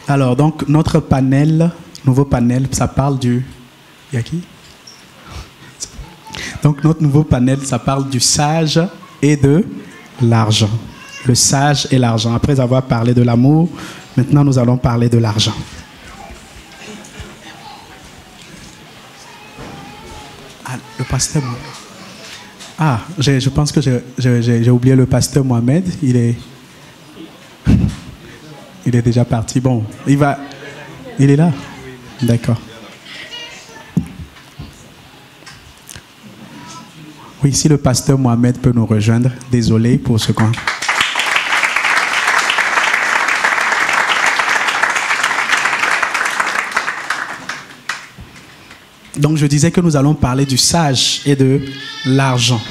Alors, donc, notre panel, nouveau panel, ça parle du... Il y a qui? Donc, notre nouveau panel, ça parle du sage et de l'argent. Le sage et l'argent. Après avoir parlé de l'amour, maintenant, nous allons parler de l'argent. Ah, le pasteur... Ah, je pense que j'ai oublié le pasteur Mohamed. Il est déjà parti. Bon, il est là. D'accord. Oui, si le pasteur Mohamed peut nous rejoindre. Désolé pour ce qu'on... Donc, je disais que nous allons parler du sage et de l'argent.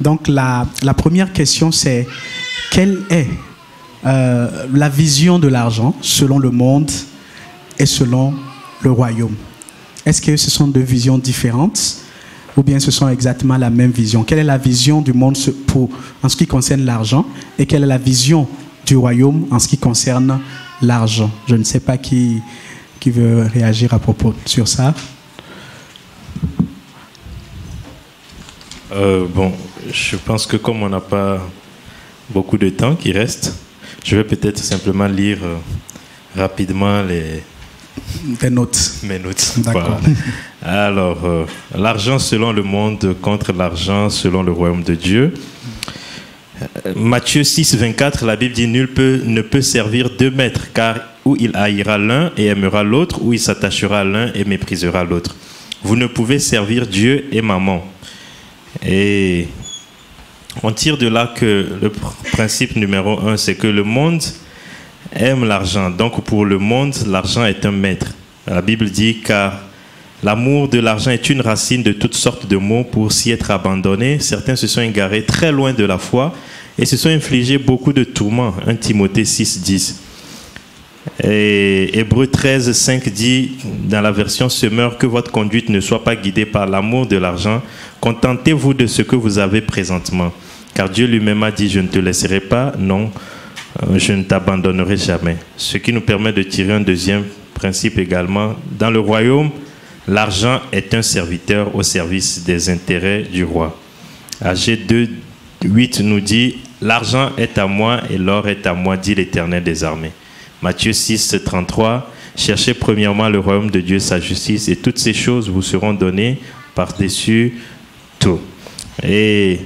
Donc, la première question, c'est quelle est la vision de l'argent selon le monde et selon le royaume? Est-ce que ce sont deux visions différentes ou bien ce sont exactement la même vision? Quelle est la vision du monde en ce qui concerne l'argent et quelle est la vision du royaume en ce qui concerne l'argent? Je ne sais pas qui veut réagir à propos sur ça. Bon, je pense que comme on n'a pas beaucoup de temps qui reste, je vais peut-être simplement lire rapidement tes notes. Mes notes. D'accord. Voilà. Alors, l'argent selon le monde contre l'argent selon le royaume de Dieu. Matthieu 6, 24, la Bible dit « Nul ne peut servir deux maîtres, car ou il haïra l'un et aimera l'autre, ou il s'attachera à l'un et méprisera l'autre. Vous ne pouvez servir Dieu et maman. » Et on tire de là que le principe numéro 1, c'est que le monde aime l'argent. Donc pour le monde, l'argent est un maître. La Bible dit car l'amour de l'argent est une racine de toutes sortes de maux. Pour s'y être abandonnés, certains se sont égarés très loin de la foi et se sont infligés beaucoup de tourments. 1 Timothée 6, 10. Et Hébreux 13, 5 dit dans la version Semeur que votre conduite ne soit pas guidée par l'amour de l'argent. Contentez-vous de ce que vous avez présentement. Car Dieu lui-même a dit, je ne te laisserai pas, non, je ne t'abandonnerai jamais. Ce qui nous permet de tirer un deuxième principe également. Dans le royaume, l'argent est un serviteur au service des intérêts du roi. Agé 2, 8 nous dit, l'argent est à moi et l'or est à moi, dit l'Éternel des armées. Matthieu 6, 33, cherchez premièrement le royaume de Dieu, sa justice, et toutes ces choses vous seront données par-dessus tout. Et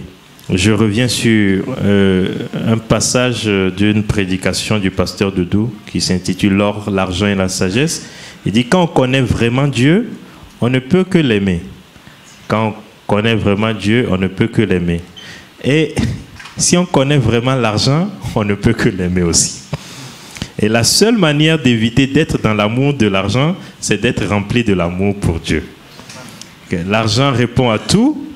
je reviens sur un passage d'une prédication du pasteur Doudou qui s'intitule « L'or, l'argent et la sagesse ». Il dit « Quand on connaît vraiment Dieu, on ne peut que l'aimer. Quand on connaît vraiment Dieu, on ne peut que l'aimer. Et si on connaît vraiment l'argent, on ne peut que l'aimer aussi. » Et la seule manière d'éviter d'être dans l'amour de l'argent, c'est d'être rempli de l'amour pour Dieu. L'argent répond à tout,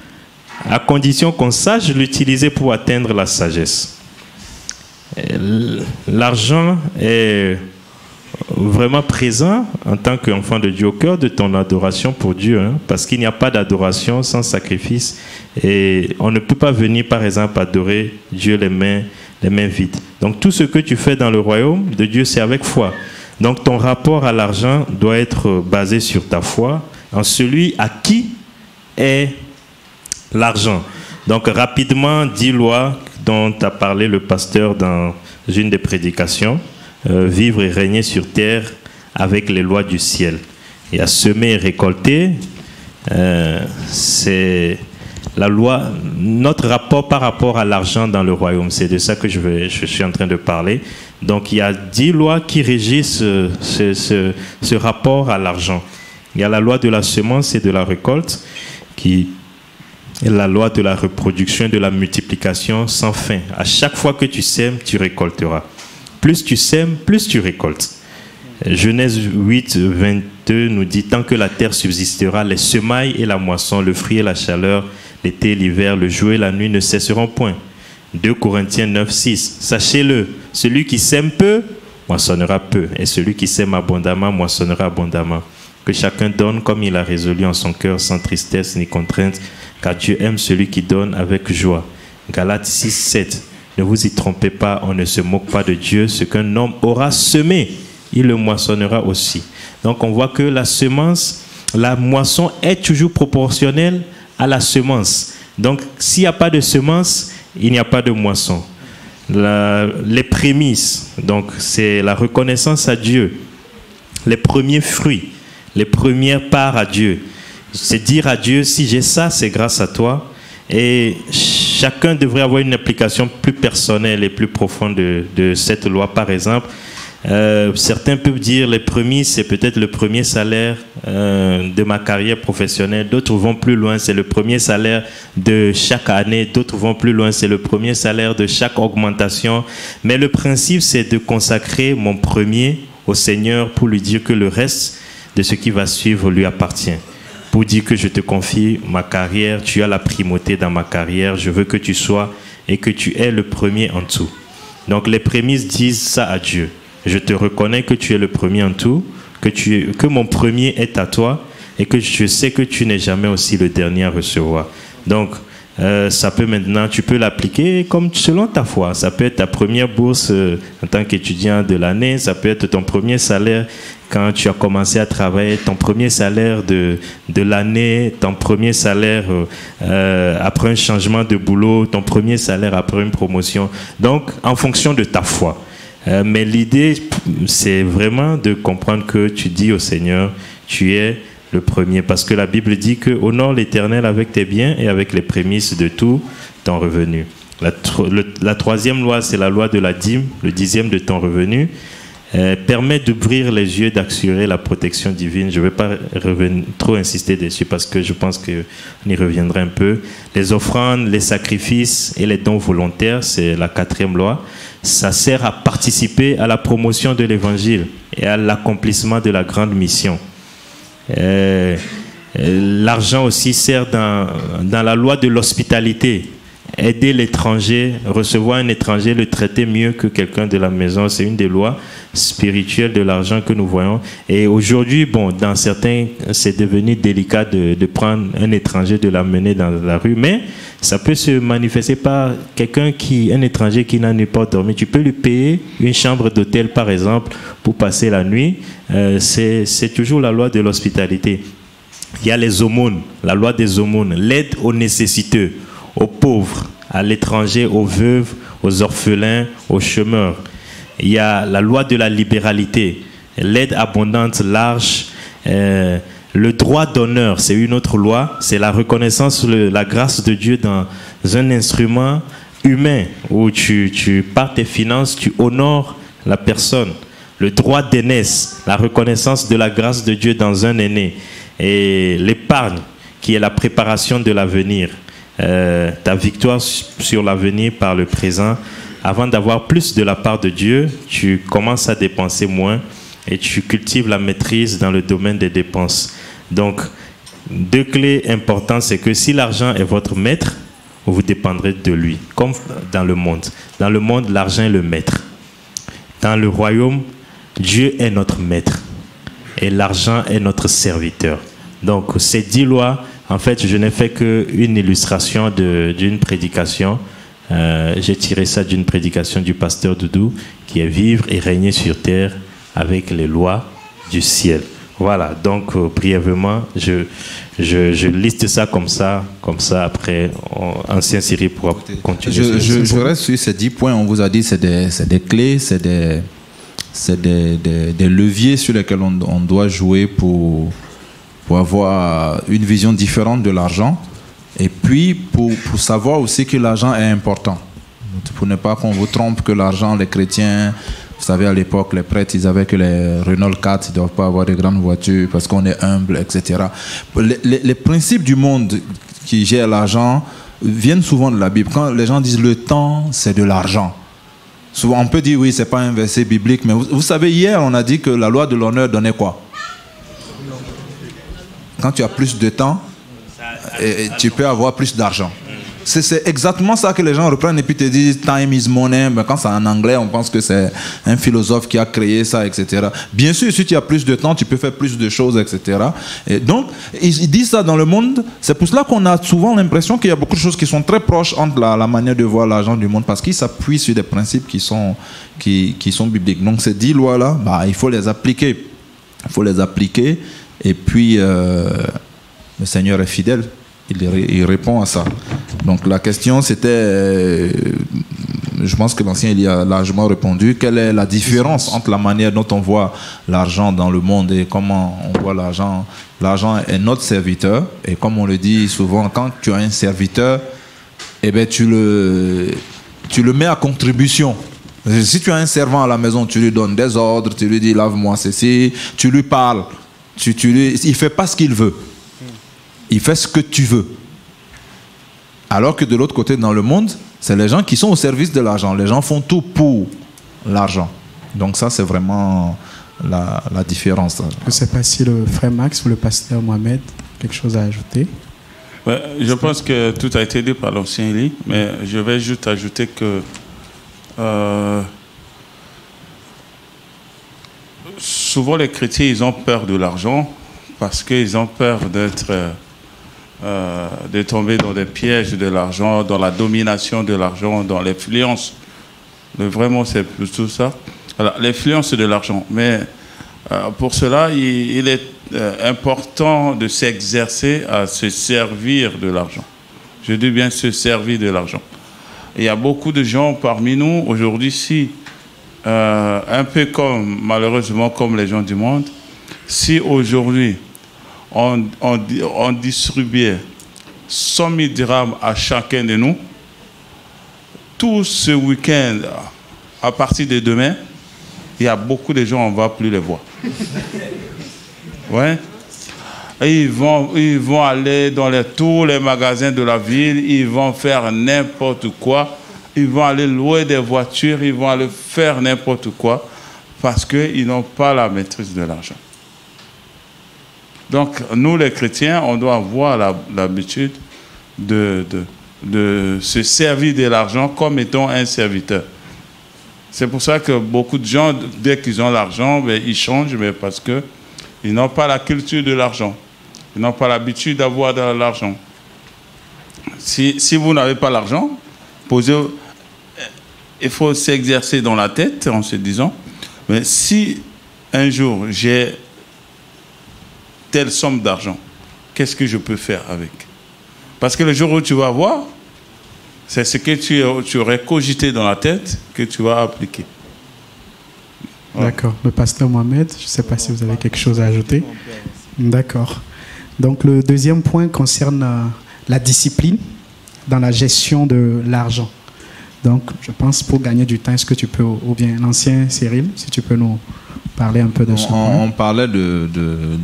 à condition qu'on sache l'utiliser pour atteindre la sagesse. L'argent est vraiment présent en tant qu'enfant de Dieu au cœur de ton adoration pour Dieu, hein, parce qu'il n'y a pas d'adoration sans sacrifice et on ne peut pas venir par exemple adorer Dieu les mains vides. Donc tout ce que tu fais dans le royaume de Dieu, c'est avec foi. Donc ton rapport à l'argent doit être basé sur ta foi en celui à qui est l'argent. Donc rapidement, 10 lois dont a parlé le pasteur dans une des prédications. Vivre et régner sur terre avec les lois du ciel. Et à semer et récolter, c'est la loi, notre rapport par rapport à l'argent dans le royaume. C'est de ça que je suis en train de parler. Donc il y a 10 lois qui régissent ce rapport à l'argent. Il y a la loi de la semence et de la récolte, qui est la loi de la reproduction et de la multiplication sans fin. À chaque fois que tu sèmes, tu récolteras. Plus tu sèmes, plus tu récoltes. Genèse 8, 22 nous dit « Tant que la terre subsistera, les semailles et la moisson, le fruit et la chaleur, l'été et l'hiver, le jour et la nuit ne cesseront point. » 2 Corinthiens 9, 6. Sachez-le, celui qui sème peu, moissonnera peu. Et celui qui sème abondamment, moissonnera abondamment. Que chacun donne comme il a résolu en son cœur, sans tristesse ni contrainte, car Dieu aime celui qui donne avec joie. Galates 6, 7. Ne vous y trompez pas, on ne se moque pas de Dieu. Ce qu'un homme aura semé, il le moissonnera aussi. Donc on voit que la semence, la moisson est toujours proportionnelle à la semence. Donc s'il n'y a pas de semence, il n'y a pas de moisson. Les prémices, donc c'est la reconnaissance à Dieu, les premiers fruits, les premières parts à Dieu. C'est dire à Dieu, si j'ai ça, c'est grâce à toi. Et chacun devrait avoir une application plus personnelle et plus profonde de cette loi. Par exemple, certains peuvent dire les prémices, c'est peut-être le premier salaire de ma carrière professionnelle. D'autres vont plus loin, c'est le premier salaire de chaque année. D'autres vont plus loin, c'est le premier salaire de chaque augmentation. Mais le principe, c'est de consacrer mon premier au Seigneur pour lui dire que le reste de ce qui va suivre lui appartient. Pour dire que je te confie ma carrière, tu as la primauté dans ma carrière, je veux que tu sois et que tu es le premier en tout. Donc les prémices disent ça à Dieu. Je te reconnais que tu es le premier en tout, que mon premier est à toi et que je sais que tu n'es jamais aussi le dernier à recevoir. Donc, ça peut maintenant, tu peux l'appliquer comme selon ta foi. Ça peut être ta première bourse en tant qu'étudiant de l'année, ça peut être ton premier salaire quand tu as commencé à travailler, ton premier salaire de l'année, ton premier salaire après un changement de boulot, ton premier salaire après une promotion. Donc, en fonction de ta foi. Mais l'idée, c'est vraiment de comprendre que tu dis au Seigneur, tu es le premier. Parce que la Bible dit que honore l'Éternel avec tes biens et avec les prémices de tout ton revenu. La troisième loi, c'est la loi de la dîme, le dixième de ton revenu. Permet d'ouvrir les yeux, d'assurer la protection divine. Je ne vais pas trop insister dessus parce que je pense qu'on y reviendra un peu. Les offrandes, les sacrifices et les dons volontaires, c'est la quatrième loi. Ça sert à participer à la promotion de l'évangile et à l'accomplissement de la grande mission. L'argent aussi sert dans la loi de l'hospitalité. Aider l'étranger, recevoir un étranger, le traiter mieux que quelqu'un de la maison, c'est une des lois spirituelles de l'argent que nous voyons. Et aujourd'hui, bon, dans certains, c'est devenu délicat de prendre un étranger, de l'amener dans la rue, mais ça peut se manifester par un étranger qui n'a nulle part dormi. Tu peux lui payer une chambre d'hôtel, par exemple, pour passer la nuit. C'est toujours la loi de l'hospitalité. Il y a les aumônes, la loi des aumônes, l'aide aux nécessiteux, aux pauvres, à l'étranger, aux veuves, aux orphelins, aux chômeurs. Il y a la loi de la libéralité, l'aide abondante, large. Le droit d'honneur, c'est une autre loi, c'est la reconnaissance, la grâce de Dieu dans un instrument humain où par tes finances, tu honores la personne. Le droit d'aînesse, la reconnaissance de la grâce de Dieu dans un aîné. Et l'épargne, qui est la préparation de l'avenir. Ta victoire sur l'avenir par le présent. Avant d'avoir plus de la part de Dieu, tu commences à dépenser moins et tu cultives la maîtrise dans le domaine des dépenses. Donc, deux clés importantes, c'est que si l'argent est votre maître, vous dépendrez de lui, comme dans le monde. Dans le monde, l'argent est le maître. Dans le royaume, Dieu est notre maître et l'argent est notre serviteur. Donc, ces 10 lois, en fait, je n'ai fait qu'une illustration d'une prédication. J'ai tiré ça d'une prédication du pasteur Doudou, qui est vivre et régner sur terre avec les lois du ciel. Voilà, donc brièvement, je liste ça comme ça après, ancien Syrie pourra continuer. Je reste sur ces 10 points, on vous a dit c'est des clés, c'est des leviers sur lesquels on doit jouer pour avoir une vision différente de l'argent et puis pour savoir aussi que l'argent est important. Pour ne pas qu'on vous trompe que l'argent, les chrétiens, vous savez à l'époque, les prêtres, ils avaient que les Renault 4, ils ne doivent pas avoir de grandes voitures parce qu'on est humble, etc. Les principes du monde qui gèrent l'argent viennent souvent de la Bible. Quand les gens disent le temps, c'est de l'argent. Souvent, on peut dire oui, ce n'est pas un verset biblique, mais vous savez, hier, on a dit que la loi de l'honneur donnait quoi? Quand tu as plus de temps, tu peux avoir plus d'argent. c'est exactement ça que les gens reprennent et puis te disent time is money. Mais quand c'est en anglais, on pense que c'est un philosophe qui a créé ça, etc. Bien sûr, si tu as plus de temps, tu peux faire plus de choses, etc. Et donc, ils disent ça dans le monde. C'est pour cela qu'on a souvent l'impression qu'il y a beaucoup de choses qui sont très proches entre la manière de voir l'argent du monde, parce qu'ils s'appuient sur des principes qui sont bibliques. Donc ces 10 lois-là, il faut les appliquer. Il faut les appliquer. Et puis, le Seigneur est fidèle. Il répond à ça. Donc la question c'était, je pense que l'ancien il y a largement répondu, quelle est la différence entre la manière dont on voit l'argent dans le monde et comment on voit l'argent. L'argent est notre serviteur, et comme on le dit souvent, quand tu as un serviteur, eh ben, tu le mets à contribution. Si tu as un servant à la maison, tu lui donnes des ordres, tu lui dis lave-moi ceci, tu lui parles, il ne fait pas ce qu'il veut. Il fait ce que tu veux. Alors que de l'autre côté, dans le monde, c'est les gens qui sont au service de l'argent. Les gens font tout pour l'argent. Donc ça, c'est vraiment la différence. Je ne sais pas si le frère Max ou le pasteur Mohamed a quelque chose à ajouter. Ouais, je pense que tout a été dit par l'ancien Élie, mais je vais juste ajouter que souvent les chrétiens, ils ont peur de l'argent parce qu'ils ont peur de tomber dans des pièges de l'argent, dans la domination de l'argent, dans l'influence. Vraiment, c'est plutôt ça. L'influence de l'argent. Mais pour cela, il est important de s'exercer à se servir de l'argent. Je dis bien se servir de l'argent. Il y a beaucoup de gens parmi nous, aujourd'hui, un peu malheureusement comme les gens du monde, si aujourd'hui, on distribuait 100 000 dirhams à chacun de nous, tout ce week-end, à partir de demain, il y a beaucoup de gens, on ne va plus les voir. Ouais. Et ils vont aller dans tous les magasins de la ville, ils vont faire n'importe quoi, ils vont aller louer des voitures, ils vont aller faire n'importe quoi, parce qu'ils n'ont pas la maîtrise de l'argent. Donc, nous, les chrétiens, on doit avoir l'habitude de se servir de l'argent comme étant un serviteur. C'est pour ça que beaucoup de gens, dès qu'ils ont l'argent, ils changent, mais parce qu'ils n'ont pas la culture de l'argent. Ils n'ont pas l'habitude d'avoir de l'argent. Si vous n'avez pas l'argent, il faut s'exercer dans la tête en se disant, mais si un jour j'ai telle somme d'argent, qu'est-ce que je peux faire avec? Parce que le jour où tu vas voir, c'est ce que tu aurais cogité dans la tête que tu vas appliquer. Voilà. D'accord. Le pasteur Mohamed, je ne sais pas si vous avez quelque chose à ajouter. D'accord. Donc le deuxième point concerne la discipline dans la gestion de l'argent. Donc je pense pour gagner du temps, est-ce que tu peux, ou bien l'ancien Cyril, si tu peux nous parler un peu de ce point. On parlait de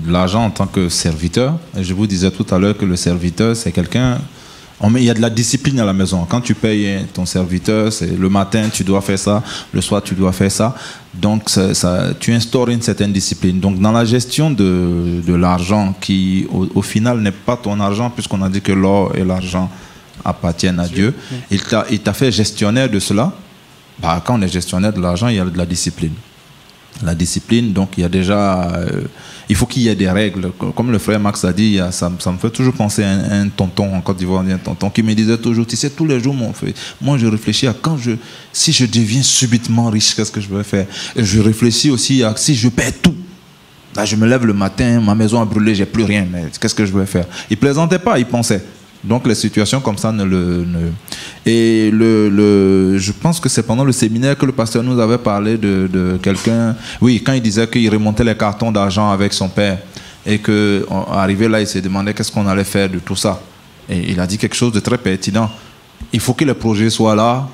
l'argent en tant que serviteur. Et je vous disais tout à l'heure que le serviteur, c'est quelqu'un... Il y a de la discipline à la maison. Quand tu payes ton serviteur, c'est le matin, tu dois faire ça. Le soir, tu dois faire ça. Donc, tu instaures une certaine discipline. Donc, dans la gestion de l'argent, qui au final n'est pas ton argent, puisqu'on a dit que l'or et l'argent appartiennent à Dieu, il t'a fait gestionnaire de cela. Quand on est gestionnaire de l'argent, il y a de la discipline. La discipline, donc il y a déjà... il faut qu'il y ait des règles. Comme le frère Max a dit, ça me fait toujours penser à un tonton en Côte d'Ivoire, un tonton qui me disait toujours, tu sais, tous les jours, moi je réfléchis à si je deviens subitement riche, qu'est-ce que je vais faire? Et je réfléchis aussi à si je perds tout. Là, je me lève le matin, ma maison a brûlé, j'ai plus rien, mais qu'est-ce que je vais faire? Il plaisantait pas, il pensait. Donc les situations comme ça je pense que c'est pendant le séminaire que le pasteur nous avait parlé de quelqu'un, oui, quand il disait qu'il remontait les cartons d'argent avec son père et qu'arrivé là, il s'est demandé qu'est-ce qu'on allait faire de tout ça. Et il a dit quelque chose de très pertinent. Il faut que les projets soient là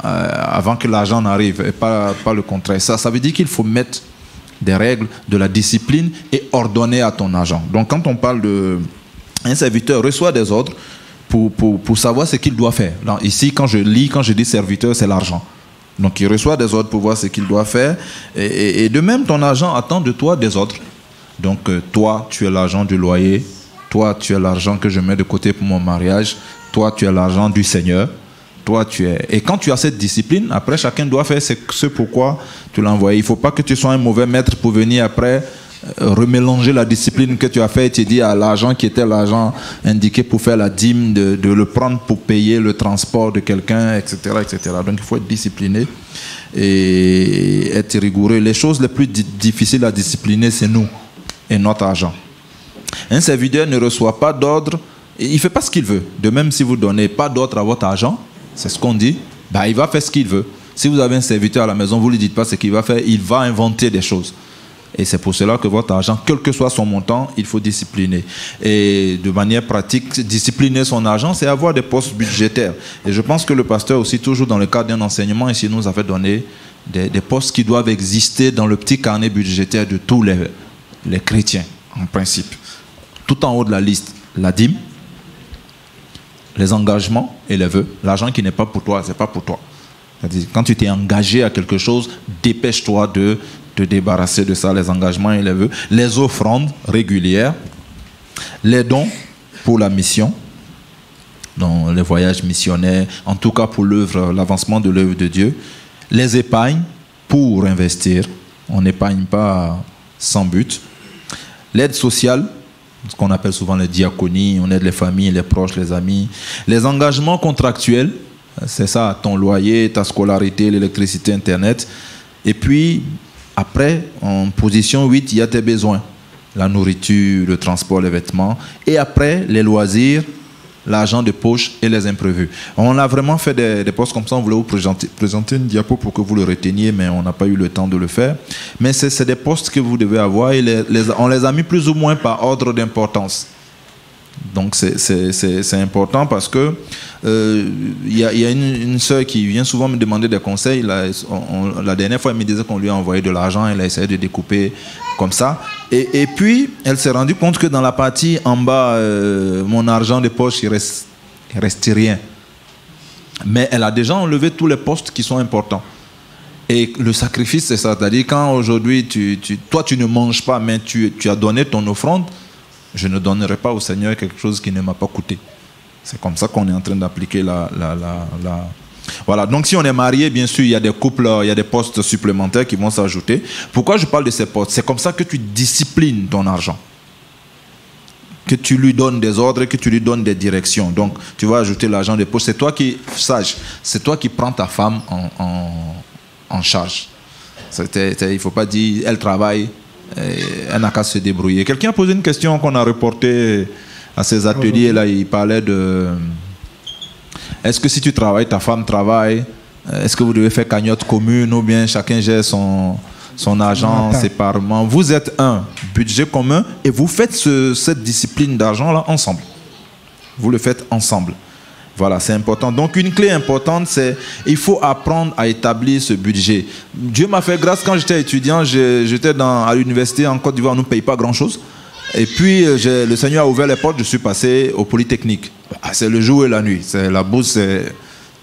avant que l'argent n'arrive et pas le contraire. Ça veut dire qu'il faut mettre des règles, de la discipline et ordonner à ton argent. Donc quand on parle un serviteur reçoit des ordres pour savoir ce qu'il doit faire. Donc, ici, quand je dis serviteur, c'est l'argent. Donc, il reçoit des ordres pour voir ce qu'il doit faire. Et de même, ton argent attend de toi des ordres. Donc, toi, tu as l'argent du loyer. Toi, tu as l'argent que je mets de côté pour mon mariage. Toi, tu as l'argent du Seigneur. Toi, tu es... Et quand tu as cette discipline, après, chacun doit faire ce pourquoi tu l'as envoyé. Il ne faut pas que tu sois un mauvais maître pour venir après remélanger la discipline que tu as fait et te dire à l'argent qui était l'argent indiqué pour faire la dîme, de le prendre pour payer le transport de quelqu'un, etc., etc. Donc, il faut être discipliné et être rigoureux. Les choses les plus difficiles à discipliner, c'est nous et notre argent. Un serviteur ne reçoit pas d'ordre, il ne fait pas ce qu'il veut. De même, si vous ne donnez pas d'ordre à votre argent, c'est ce qu'on dit, bah, il va faire ce qu'il veut. Si vous avez un serviteur à la maison, vous ne lui dites pas ce qu'il va faire, il va inventer des choses. Et c'est pour cela que votre argent, quel que soit son montant, il faut discipliner. Et de manière pratique, discipliner son argent, c'est avoir des postes budgétaires. Et je pense que le pasteur aussi, toujours dans le cadre d'un enseignement, ici nous avait donné des postes qui doivent exister dans le petit carnet budgétaire de tous les chrétiens, en principe. Tout en haut de la liste, la dîme, les engagements et les vœux. L'argent qui n'est pas pour toi, c'est pas pour toi. C'est-à-dire, quand tu t'es engagé à quelque chose, dépêche-toi de te débarrasser de ça, les engagements et les vœux. Les offrandes régulières, les dons pour la mission, dans les voyages missionnaires, en tout cas pour l'œuvre, l'avancement de l'œuvre de Dieu. Les épargnes pour investir. On n'épargne pas sans but. L'aide sociale, ce qu'on appelle souvent les diaconies, on aide les familles, les proches, les amis. Les engagements contractuels, c'est ça, ton loyer, ta scolarité, l'électricité, Internet. Et puis, après, en position 8, il y a tes besoins. La nourriture, le transport, les vêtements. Et après, les loisirs, l'argent de poche et les imprévus. On a vraiment fait des postes comme ça. On voulait vous présenter une diapo pour que vous le reteniez, mais on n'a pas eu le temps de le faire. Mais c'est des postes que vous devez avoir et on les a mis plus ou moins par ordre d'importance. Donc c'est important parce que y a une sœur qui vient souvent me demander des conseils. La dernière fois, elle me disait qu'on lui a envoyé de l'argent. Elle a essayé de découper comme ça. Et puis, elle s'est rendue compte que dans la partie en bas, mon argent de poche, il reste rien. Mais elle a déjà enlevé tous les postes qui sont importants. Et le sacrifice, c'est ça. C'est-à-dire, quand aujourd'hui, toi, tu ne manges pas, mais tu as donné ton offrande, je ne donnerai pas au Seigneur quelque chose qui ne m'a pas coûté. C'est comme ça qu'on est en train d'appliquer Voilà, donc si on est marié, bien sûr, il y a des couples, il y a des postes supplémentaires qui vont s'ajouter. Pourquoi je parle de ces postes? C'est comme ça que tu disciplines ton argent. Que tu lui donnes des ordres, que tu lui donnes des directions. Donc, tu vas ajouter l'argent de poche. C'est toi qui, sage, c'est toi qui prends ta femme en charge. Il ne faut pas dire, elle travaille, elle n'a qu'à se débrouiller. Quelqu'un a posé une question qu'on a reportée à ces ateliers-là. Il parlait de... Est-ce que si tu travailles, ta femme travaille? Est-ce que vous devez faire cagnotte commune ou bien chacun gère son argent séparément? Vous êtes un budget commun et vous faites cette discipline d'argent-là ensemble. Vous le faites ensemble. Voilà, c'est important. Donc, une clé importante, c'est il faut apprendre à établir ce budget. Dieu m'a fait grâce quand j'étais étudiant. J'étais à l'université en Côte d'Ivoire, on ne nous paye pas grand-chose. Et puis, le Seigneur a ouvert les portes, je suis passé au Polytechnique. C'est le jour et la nuit. La bourse,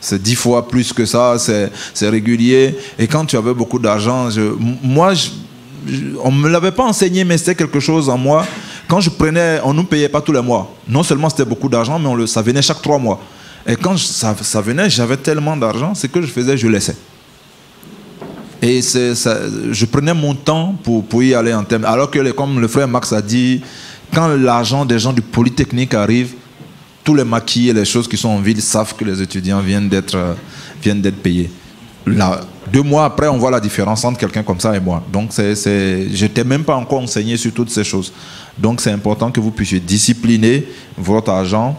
c'est 10 fois plus que ça, c'est régulier. Et quand tu avais beaucoup d'argent, on ne me l'avait pas enseigné, mais c'était quelque chose en moi. Quand je prenais, on ne nous payait pas tous les mois. Non seulement c'était beaucoup d'argent, mais ça venait chaque 3 mois. Et quand ça venait, j'avais tellement d'argent, ce que je faisais, je laissais. Et je prenais mon temps pour y aller en termes. Alors que, comme le frère Max a dit, quand l'argent des gens du Polytechnique arrive, tous les maquis et les choses qui sont en ville savent que les étudiants viennent d'être payés. Là, 2 mois après, on voit la différence entre quelqu'un comme ça et moi. Donc, je n'étais même pas encore enseigné sur toutes ces choses. Donc, c'est important que vous puissiez discipliner votre argent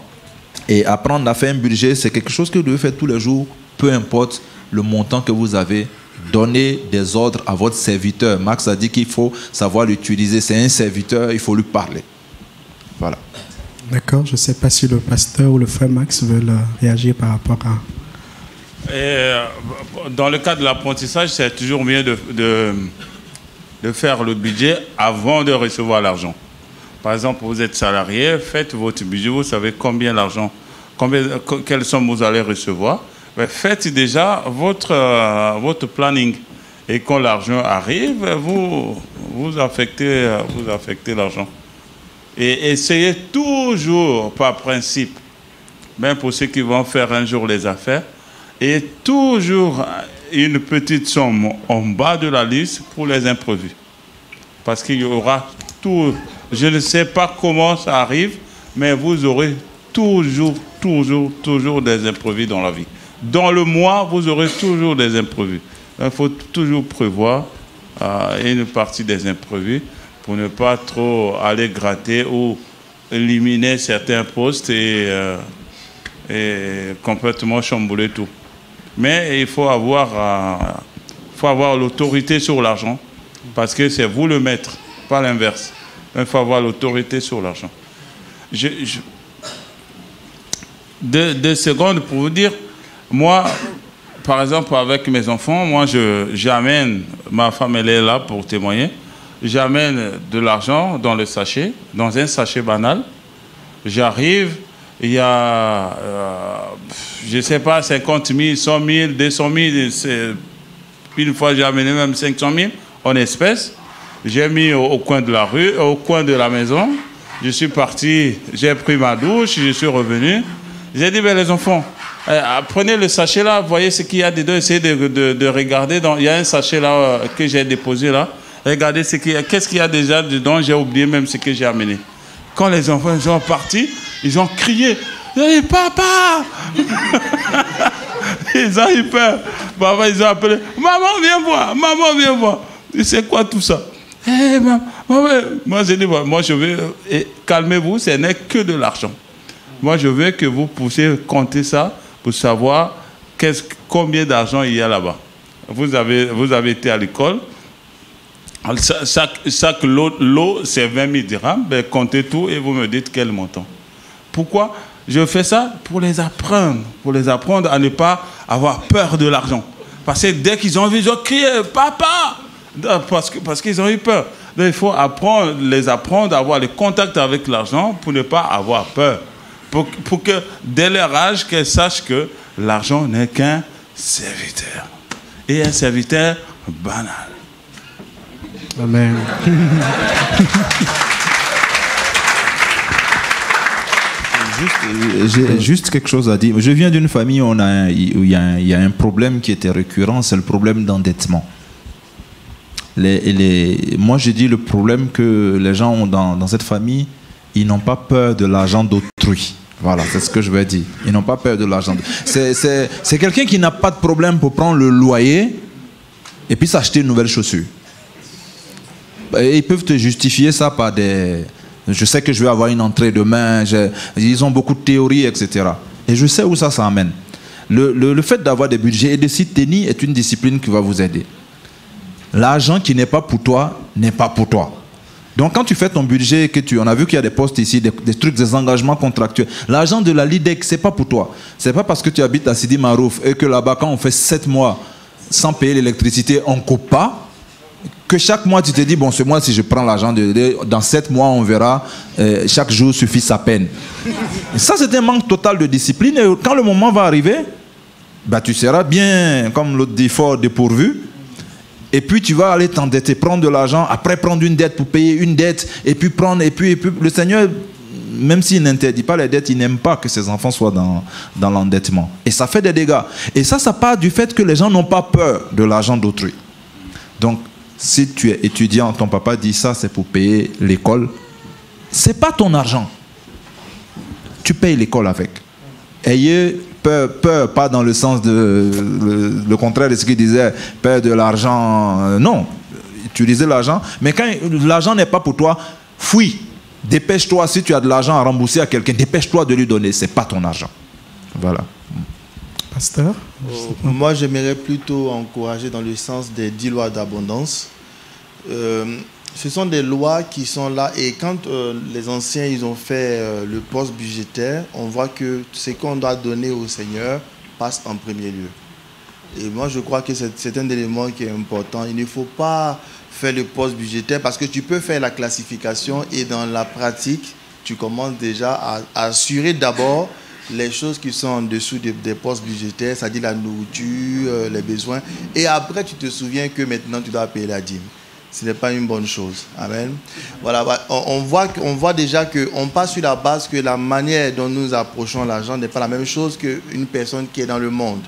et apprendre à faire un budget. C'est quelque chose que vous devez faire tous les jours, peu importe le montant que vous avez. Donner des ordres à votre serviteur. Max a dit qu'il faut savoir l'utiliser. C'est un serviteur, il faut lui parler. Voilà. D'accord, je ne sais pas si le pasteur ou le frère Max veulent réagir par rapport à... Dans le cas de l'apprentissage, c'est toujours mieux de faire le budget avant de recevoir l'argent. Par exemple, vous êtes salarié, faites votre budget, vous savez quelle somme vous allez recevoir. Mais faites déjà votre planning. Et quand l'argent arrive, vous affectez l'argent. Et essayez toujours, par principe, même pour ceux qui vont faire un jour les affaires, et toujours une petite somme en bas de la liste pour les imprévus. Parce qu'il y aura tout, je ne sais pas comment ça arrive, mais vous aurez toujours des imprévus dans la vie. Dans le mois, vous aurez toujours des imprévus. Il faut toujours prévoir une partie des imprévus pour ne pas trop aller gratter ou éliminer certains postes et complètement chambouler tout. Mais il faut avoir l'autorité sur l'argent, parce que c'est vous le maître, pas l'inverse. Il faut avoir l'autorité sur l'argent. Deux secondes pour vous dire, moi, par exemple, avec mes enfants, moi, j'amène, ma femme, elle est là pour témoigner, j'amène de l'argent dans le sachet, dans un sachet banal. J'arrive, il y a, je ne sais pas, 50 000, 100 000, 200 000, une fois j'ai amené même 500 000 en espèces. J'ai mis au coin de la rue, au coin de la maison. Je suis parti, j'ai pris ma douche, je suis revenu. J'ai dit, ben, les enfants, prenez le sachet là, voyez ce qu'il y a dedans, essayez de regarder. Il y a un sachet là que j'ai déposé là. Regardez ce qu'il y a. Qu'est-ce qu'il y a déjà dedans? J'ai oublié même ce que j'ai amené. Quand les enfants sont partis, ils ont crié. Ils ont dit, papa! Ils ont eu peur. Papa, ils ont appelé. Maman, viens voir. Maman, viens voir. C'est quoi tout ça? Hey, maman. Moi, j'ai dit, moi, je veux. Calmez-vous, ce n'est que de l'argent. Moi, je veux que vous puissiez compter ça pour savoir combien d'argent il y a là-bas. Vous avez été à l'école. Chaque lot, c'est 20 000 dirhams. Ben, comptez tout et vous me dites quel montant. Pourquoi je fais ça? Pour les apprendre à ne pas avoir peur de l'argent. Parce que dès qu'ils ont vu, ils ont crié « Papa !» parce qu'ils ont eu peur. Donc, il faut les apprendre à avoir le contact avec l'argent pour ne pas avoir peur. Pour que, dès leur âge, qu'elles sachent que l'argent n'est qu'un serviteur. Et un serviteur banal. Amen. Juste quelque chose à dire. Je viens d'une famille où il y a un problème qui était récurrent, c'est le problème d'endettement. Moi, je dis le problème que les gens ont dans cette famille, ils n'ont pas peur de l'argent d'autrui. Voilà, c'est ce que je veux dire. Ils n'ont pas peur de l'argent. C'est quelqu'un qui n'a pas de problème pour prendre le loyer et puis s'acheter une nouvelle chaussure. Et ils peuvent te justifier ça par des... Je sais que je vais avoir une entrée demain. Ils ont beaucoup de théories, etc. Et je sais où ça amène. Le fait d'avoir des budgets et de s'y tenir est une discipline qui va vous aider. L'argent qui n'est pas pour toi, n'est pas pour toi. Donc quand tu fais ton budget, on a vu qu'il y a des postes ici, des trucs, des engagements contractuels. L'argent de la LIDEC, c'est pas pour toi. C'est pas parce que tu habites à Sidi Marouf et que là-bas, quand on fait 7 mois sans payer l'électricité, on ne coupe pas, que chaque mois tu te dis, bon, ce mois, si je prends l'argent, dans 7 mois, on verra, chaque jour suffit sa peine. Et ça, c'est un manque total de discipline. Et quand le moment va arriver, bah, tu seras bien, comme l'autre dit, fort dépourvu. Et puis tu vas aller t'endetter, prendre de l'argent, après prendre une dette pour payer une dette, et puis prendre, et puis le Seigneur, même s'il n'interdit pas les dettes, il n'aime pas que ses enfants soient dans l'endettement. Et ça fait des dégâts. Et ça part du fait que les gens n'ont pas peur de l'argent d'autrui. Donc, si tu es étudiant, ton papa dit ça, c'est pour payer l'école, c'est pas ton argent. Tu payes l'école avec. Ayez peur, pas dans le sens le contraire de ce qu'il disait, peur de l'argent, non, utiliser l'argent, mais quand l'argent n'est pas pour toi, fuis, dépêche-toi, si tu as de l'argent à rembourser à quelqu'un, dépêche-toi de lui donner, c'est pas ton argent. Voilà. Pasteur? Moi, j'aimerais plutôt encourager dans le sens des 10 lois d'abondance. Ce sont des lois qui sont là et quand les anciens ils ont fait le poste budgétaire, on voit que ce qu'on doit donner au Seigneur passe en premier lieu. Et moi je crois que c'est un élément qui est important. Il ne faut pas faire le poste budgétaire parce que tu peux faire la classification et dans la pratique, tu commences déjà à assurer d'abord les choses qui sont en dessous des postes budgétaires, c'est-à-dire la nourriture, les besoins. Et après tu te souviens que maintenant tu dois payer la dîme. ce n'est pas une bonne chose. Amen. Voilà, on voit déjà qu'on passe sur la base que la manière dont nous approchons l'argent n'est pas la même chose qu'une personne qui est dans le monde.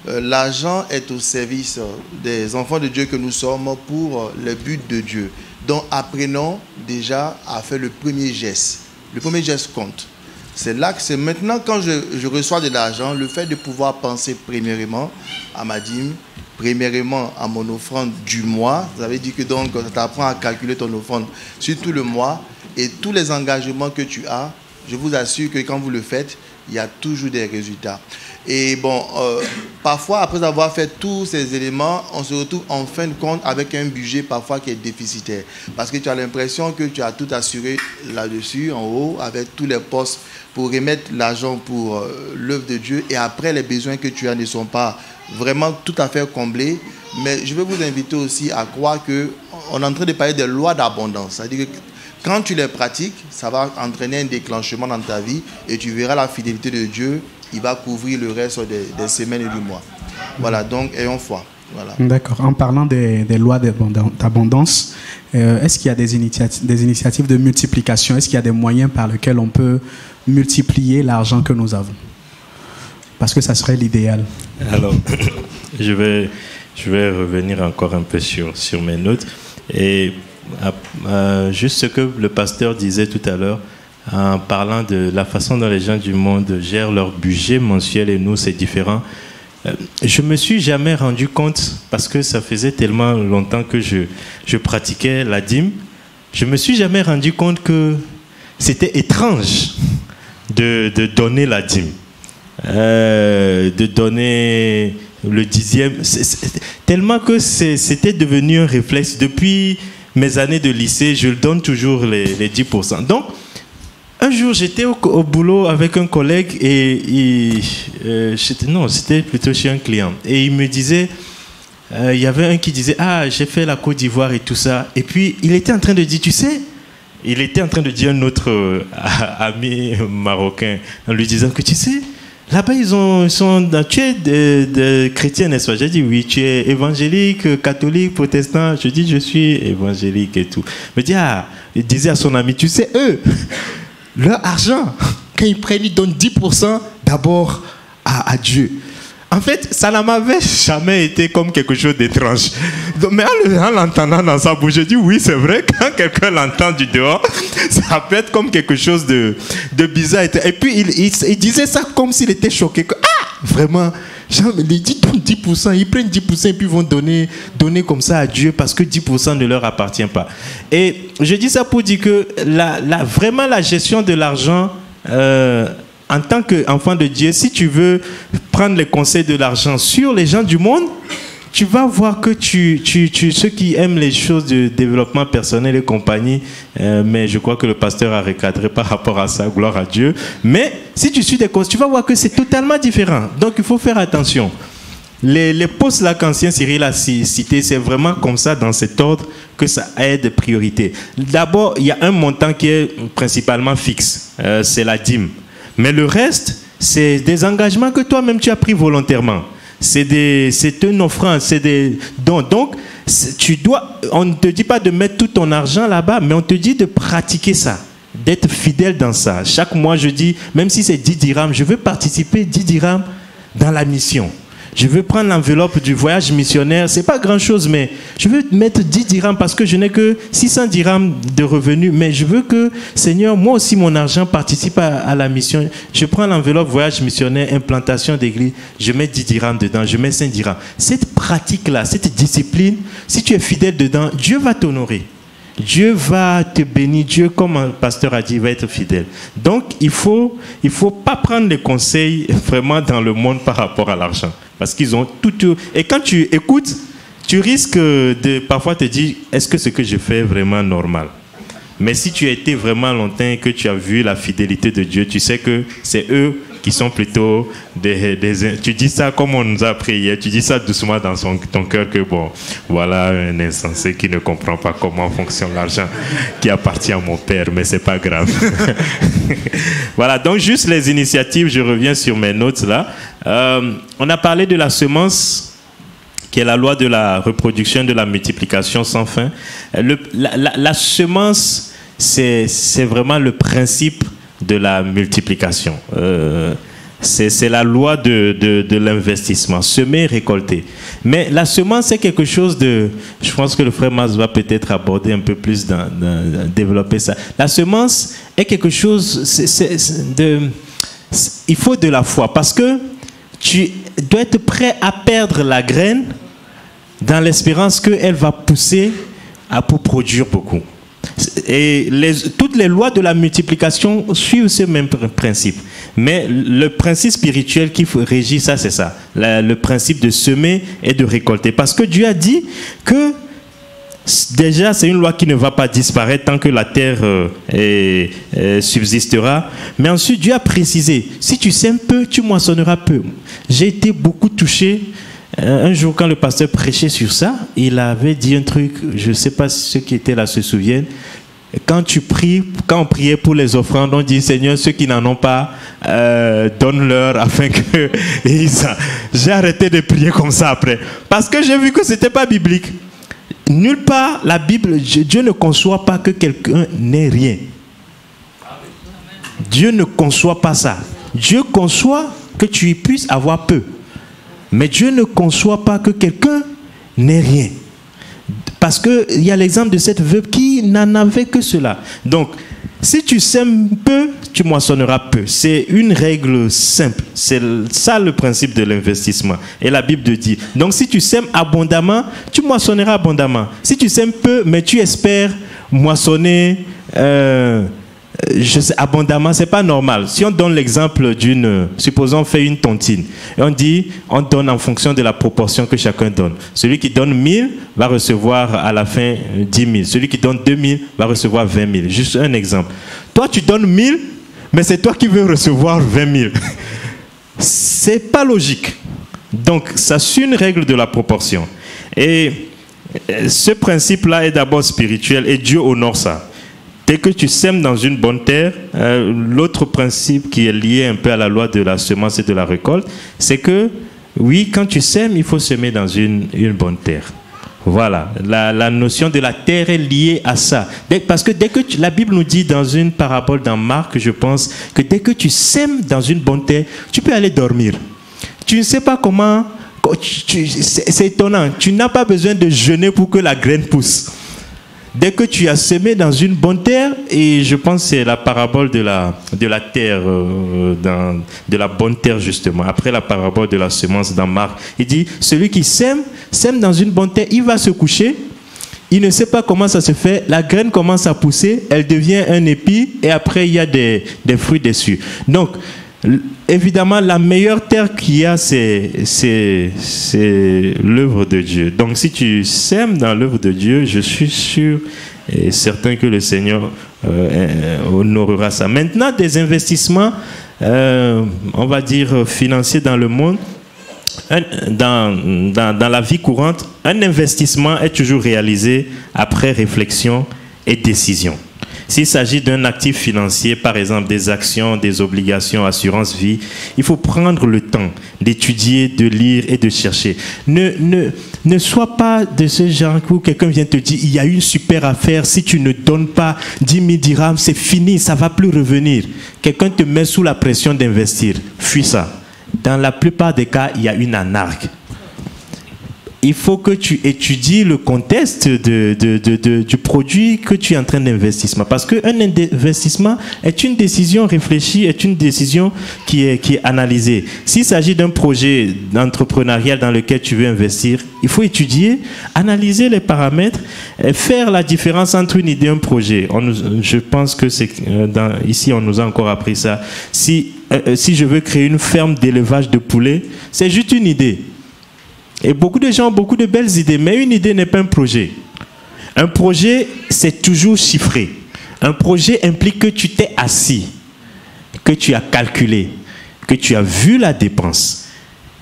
L'argent est au service des enfants de Dieu que nous sommes pour le but de Dieu. Donc apprenons déjà à faire le premier geste. Le premier geste compte. C'est là que c'est maintenant quand je reçois de l'argent, le fait de pouvoir penser premièrement à ma dîme, premièrement à mon offrande du mois. Ça veut dire que donc tu apprends à calculer ton offrande sur tout le mois et tous les engagements que tu as, je vous assure que quand vous le faites, il y a toujours des résultats. Et bon, parfois, après avoir fait tous ces éléments, on se retrouve en fin de compte avec un budget parfois qui est déficitaire. Parce que tu as l'impression que tu as tout assuré là-dessus, en haut, avec tous les postes pour remettre l'argent pour l'œuvre de Dieu. Et après, les besoins que tu as ne sont pas vraiment tout à fait comblés. Mais je veux vous inviter aussi à croire qu'on est en train de parler des lois d'abondance. C'est-à-dire que quand tu les pratiques, ça va entraîner un déclenchement dans ta vie et tu verras la fidélité de Dieu. Il va couvrir le reste des semaines et du mois. Voilà, donc ayons foi. Voilà. D'accord. En parlant des lois d'abondance, est-ce qu'il y a des initiatives de multiplication? Est-ce qu'il y a des moyens par lesquels on peut multiplier l'argent que nous avons? Parce que ça serait l'idéal. Alors, je vais revenir encore un peu sur mes notes. Et juste ce que le pasteur disait tout à l'heure, en parlant de la façon dont les gens du monde gèrent leur budget mensuel et nous, c'est différent. Je ne me suis jamais rendu compte, parce que ça faisait tellement longtemps que je pratiquais la dîme, je ne me suis jamais rendu compte que c'était étrange de donner la dîme, de donner le dixième, tellement que c'était devenu un réflexe. Depuis mes années de lycée, je donne toujours les 10%. Donc, un jour, j'étais au boulot avec un collègue et c'était plutôt chez un client. Et il me disait, il y avait un qui disait, ah, j'ai fait la Côte d'Ivoire et tout ça. Et puis, il était en train de dire, tu sais, il était en train de dire à notre ami marocain, en lui disant que tu sais, là-bas, tu es chrétien, n'est-ce pas? J'ai dit, oui, tu es évangélique, catholique, protestant. Je dis, je suis évangélique et tout. Il disait à son ami, tu sais, eux, leur argent, quand ils prennent, ils donnent 10% d'abord à Dieu. En fait, ça ne m'avait jamais été comme quelque chose d'étrange. Mais en l'entendant dans sa bouche, je dis oui, c'est vrai, quand quelqu'un l'entend du dehors, ça peut être comme quelque chose de bizarre. Et puis, il disait ça comme s'il était choqué. Vraiment, il dit 10%, ils prennent 10% et puis ils vont donner comme ça à Dieu parce que 10% ne leur appartient pas. Et je dis ça pour dire que vraiment la gestion de l'argent, en tant qu'enfant de Dieu, si tu veux prendre les conseils de l'argent sur les gens du monde, tu vas voir que ceux qui aiment les choses de développement personnel et compagnie, mais je crois que le pasteur a recadré par rapport à ça, gloire à Dieu. Mais si tu suis des causes, tu vas voir que c'est totalement différent. Donc il faut faire attention. Les postes là qu'ancien Cyril a cité, c'est vraiment comme ça, dans cet ordre, que ça aide de priorité. D'abord, il y a un montant qui est principalement fixe, c'est la dîme. Mais le reste, c'est des engagements que toi-même tu as pris volontairement. C'est une offrande, c'est des dons. Donc, on ne te dit pas de mettre tout ton argent là-bas, mais on te dit de pratiquer ça, d'être fidèle dans ça. Chaque mois, je dis, même si c'est 10 dirhams, je veux participer 10 dirhams dans la mission. Je veux prendre l'enveloppe du voyage missionnaire. Ce n'est pas grand-chose, mais je veux mettre 10 dirhams parce que je n'ai que 600 dirhams de revenus. Mais je veux que, Seigneur, moi aussi, mon argent participe à la mission. Je prends l'enveloppe voyage missionnaire, implantation d'église. Je mets 10 dirhams dedans, je mets 5 dirhams. Cette pratique-là, cette discipline, si tu es fidèle dedans, Dieu va t'honorer. Dieu va te bénir. Dieu, comme un pasteur a dit, va être fidèle. Donc, il faut pas prendre les conseils vraiment dans le monde par rapport à l'argent. Parce qu'ils ont tout. Et quand tu écoutes, tu risques de parfois te dire, est-ce que ce que je fais est vraiment normal? Mais si tu as été vraiment longtemps et que tu as vu la fidélité de Dieu, tu sais que c'est eux qui sont plutôt tu dis ça comme on nous a appris hier, tu dis ça doucement dans ton cœur que bon, voilà un insensé qui ne comprend pas comment fonctionne l'argent qui appartient à mon père, mais c'est pas grave. Voilà, donc juste les initiatives, je reviens sur mes notes là. On a parlé de la semence qui est la loi de la reproduction, de la multiplication sans fin. La semence, c'est vraiment le principe de la multiplication. C'est la loi de l'investissement, semer, récolter. Mais la semence, c'est quelque chose de... Je pense que le frère Mas va peut-être aborder un peu plus, développer ça. La semence est quelque chose... il faut de la foi, parce que tu dois être prêt à perdre la graine dans l'espérance qu'elle va pousser pour produire beaucoup. Et toutes les lois de la multiplication suivent ce même principe. Mais le principe spirituel qui régit ça, c'est ça. Le principe de semer et de récolter. Parce que Dieu a dit que déjà, c'est une loi qui ne va pas disparaître tant que la terre subsistera. Mais ensuite, Dieu a précisé, si tu sèmes peu, tu moissonneras peu. J'ai été beaucoup touché. Un jour, quand le pasteur prêchait sur ça, il avait dit un truc, je ne sais pas si ceux qui étaient là se souviennent. Quand on priait pour les offrandes, on dit, Seigneur, ceux qui n'en ont pas, donne-leur afin que... J'ai arrêté de prier comme ça après. Parce que j'ai vu que ce n'était pas biblique. Nulle part, la Bible, Dieu ne conçoit pas que quelqu'un n'ait rien. Dieu ne conçoit pas ça. Dieu conçoit que tu puisses avoir peu. Mais Dieu ne conçoit pas que quelqu'un n'ait rien. Parce qu'il y a l'exemple de cette veuve qui n'en avait que cela. Donc, si tu sèmes peu, tu moissonneras peu. C'est une règle simple. C'est ça le principe de l'investissement. Et la Bible dit. Donc, si tu sèmes abondamment, tu moissonneras abondamment. Si tu sèmes peu, mais tu espères moissonner abondamment, c'est pas normal. Si on donne l'exemple supposons on fait une tontine, et on dit, on donne en fonction de la proportion que chacun donne. Celui qui donne 1000 va recevoir à la fin 10 000. Celui qui donne 2000 va recevoir 20 000. Juste un exemple. Toi, tu donnes 1000, mais c'est toi qui veux recevoir 20 000. C'est pas logique. Donc, ça suit une règle de la proportion. Et ce principe-là est d'abord spirituel, et Dieu honore ça. Dès que tu sèmes dans une bonne terre, l'autre principe qui est lié un peu à la loi de la semence et de la récolte, c'est que, oui, quand tu sèmes, il faut semer dans une bonne terre. Voilà, la notion de la terre est liée à ça. Parce que dès que la Bible nous dit dans une parabole dans Marc, je pense, que dès que tu sèmes dans une bonne terre, tu peux aller dormir. Tu ne sais pas comment... C'est étonnant, tu n'as pas besoin de jeûner pour que la graine pousse. Dès que tu as semé dans une bonne terre, et je pense que c'est la parabole de la terre, de la bonne terre justement, après la parabole de la semence dans Marc, il dit, celui qui sème dans une bonne terre, il va se coucher, il ne sait pas comment ça se fait, la graine commence à pousser, elle devient un épi, et après il y a des fruits dessus. Donc, évidemment, la meilleure terre qu'il y a, c'est l'œuvre de Dieu. Donc, si tu sèmes dans l'œuvre de Dieu, je suis sûr et certain que le Seigneur honorera ça. Maintenant, des investissements, on va dire financiers dans le monde, dans la vie courante, un investissement est toujours réalisé après réflexion et décision. S'il s'agit d'un actif financier, par exemple des actions, des obligations, assurance vie, il faut prendre le temps d'étudier, de lire et de chercher. Ne sois pas de ce genre où quelqu'un vient te dire, il y a une super affaire, si tu ne donnes pas 10 000 dirhams, c'est fini, ça ne va plus revenir. Quelqu'un te met sous la pression d'investir. Fuis ça. Dans la plupart des cas, il y a une anarque. Il faut que tu étudies le contexte du produit que tu es en train d'investir. Parce qu'un investissement est une décision réfléchie, est une décision qui est analysée. S'il s'agit d'un projet entrepreneurial dans lequel tu veux investir, il faut étudier, analyser les paramètres, et faire la différence entre une idée et un projet. Je pense que ici, on nous a encore appris ça. Si je veux créer une ferme d'élevage de poulets, c'est juste une idée. Et beaucoup de gens ont beaucoup de belles idées, mais une idée n'est pas un projet. Un projet, c'est toujours chiffré. Un projet implique que tu t'es assis, que tu as calculé, que tu as vu la dépense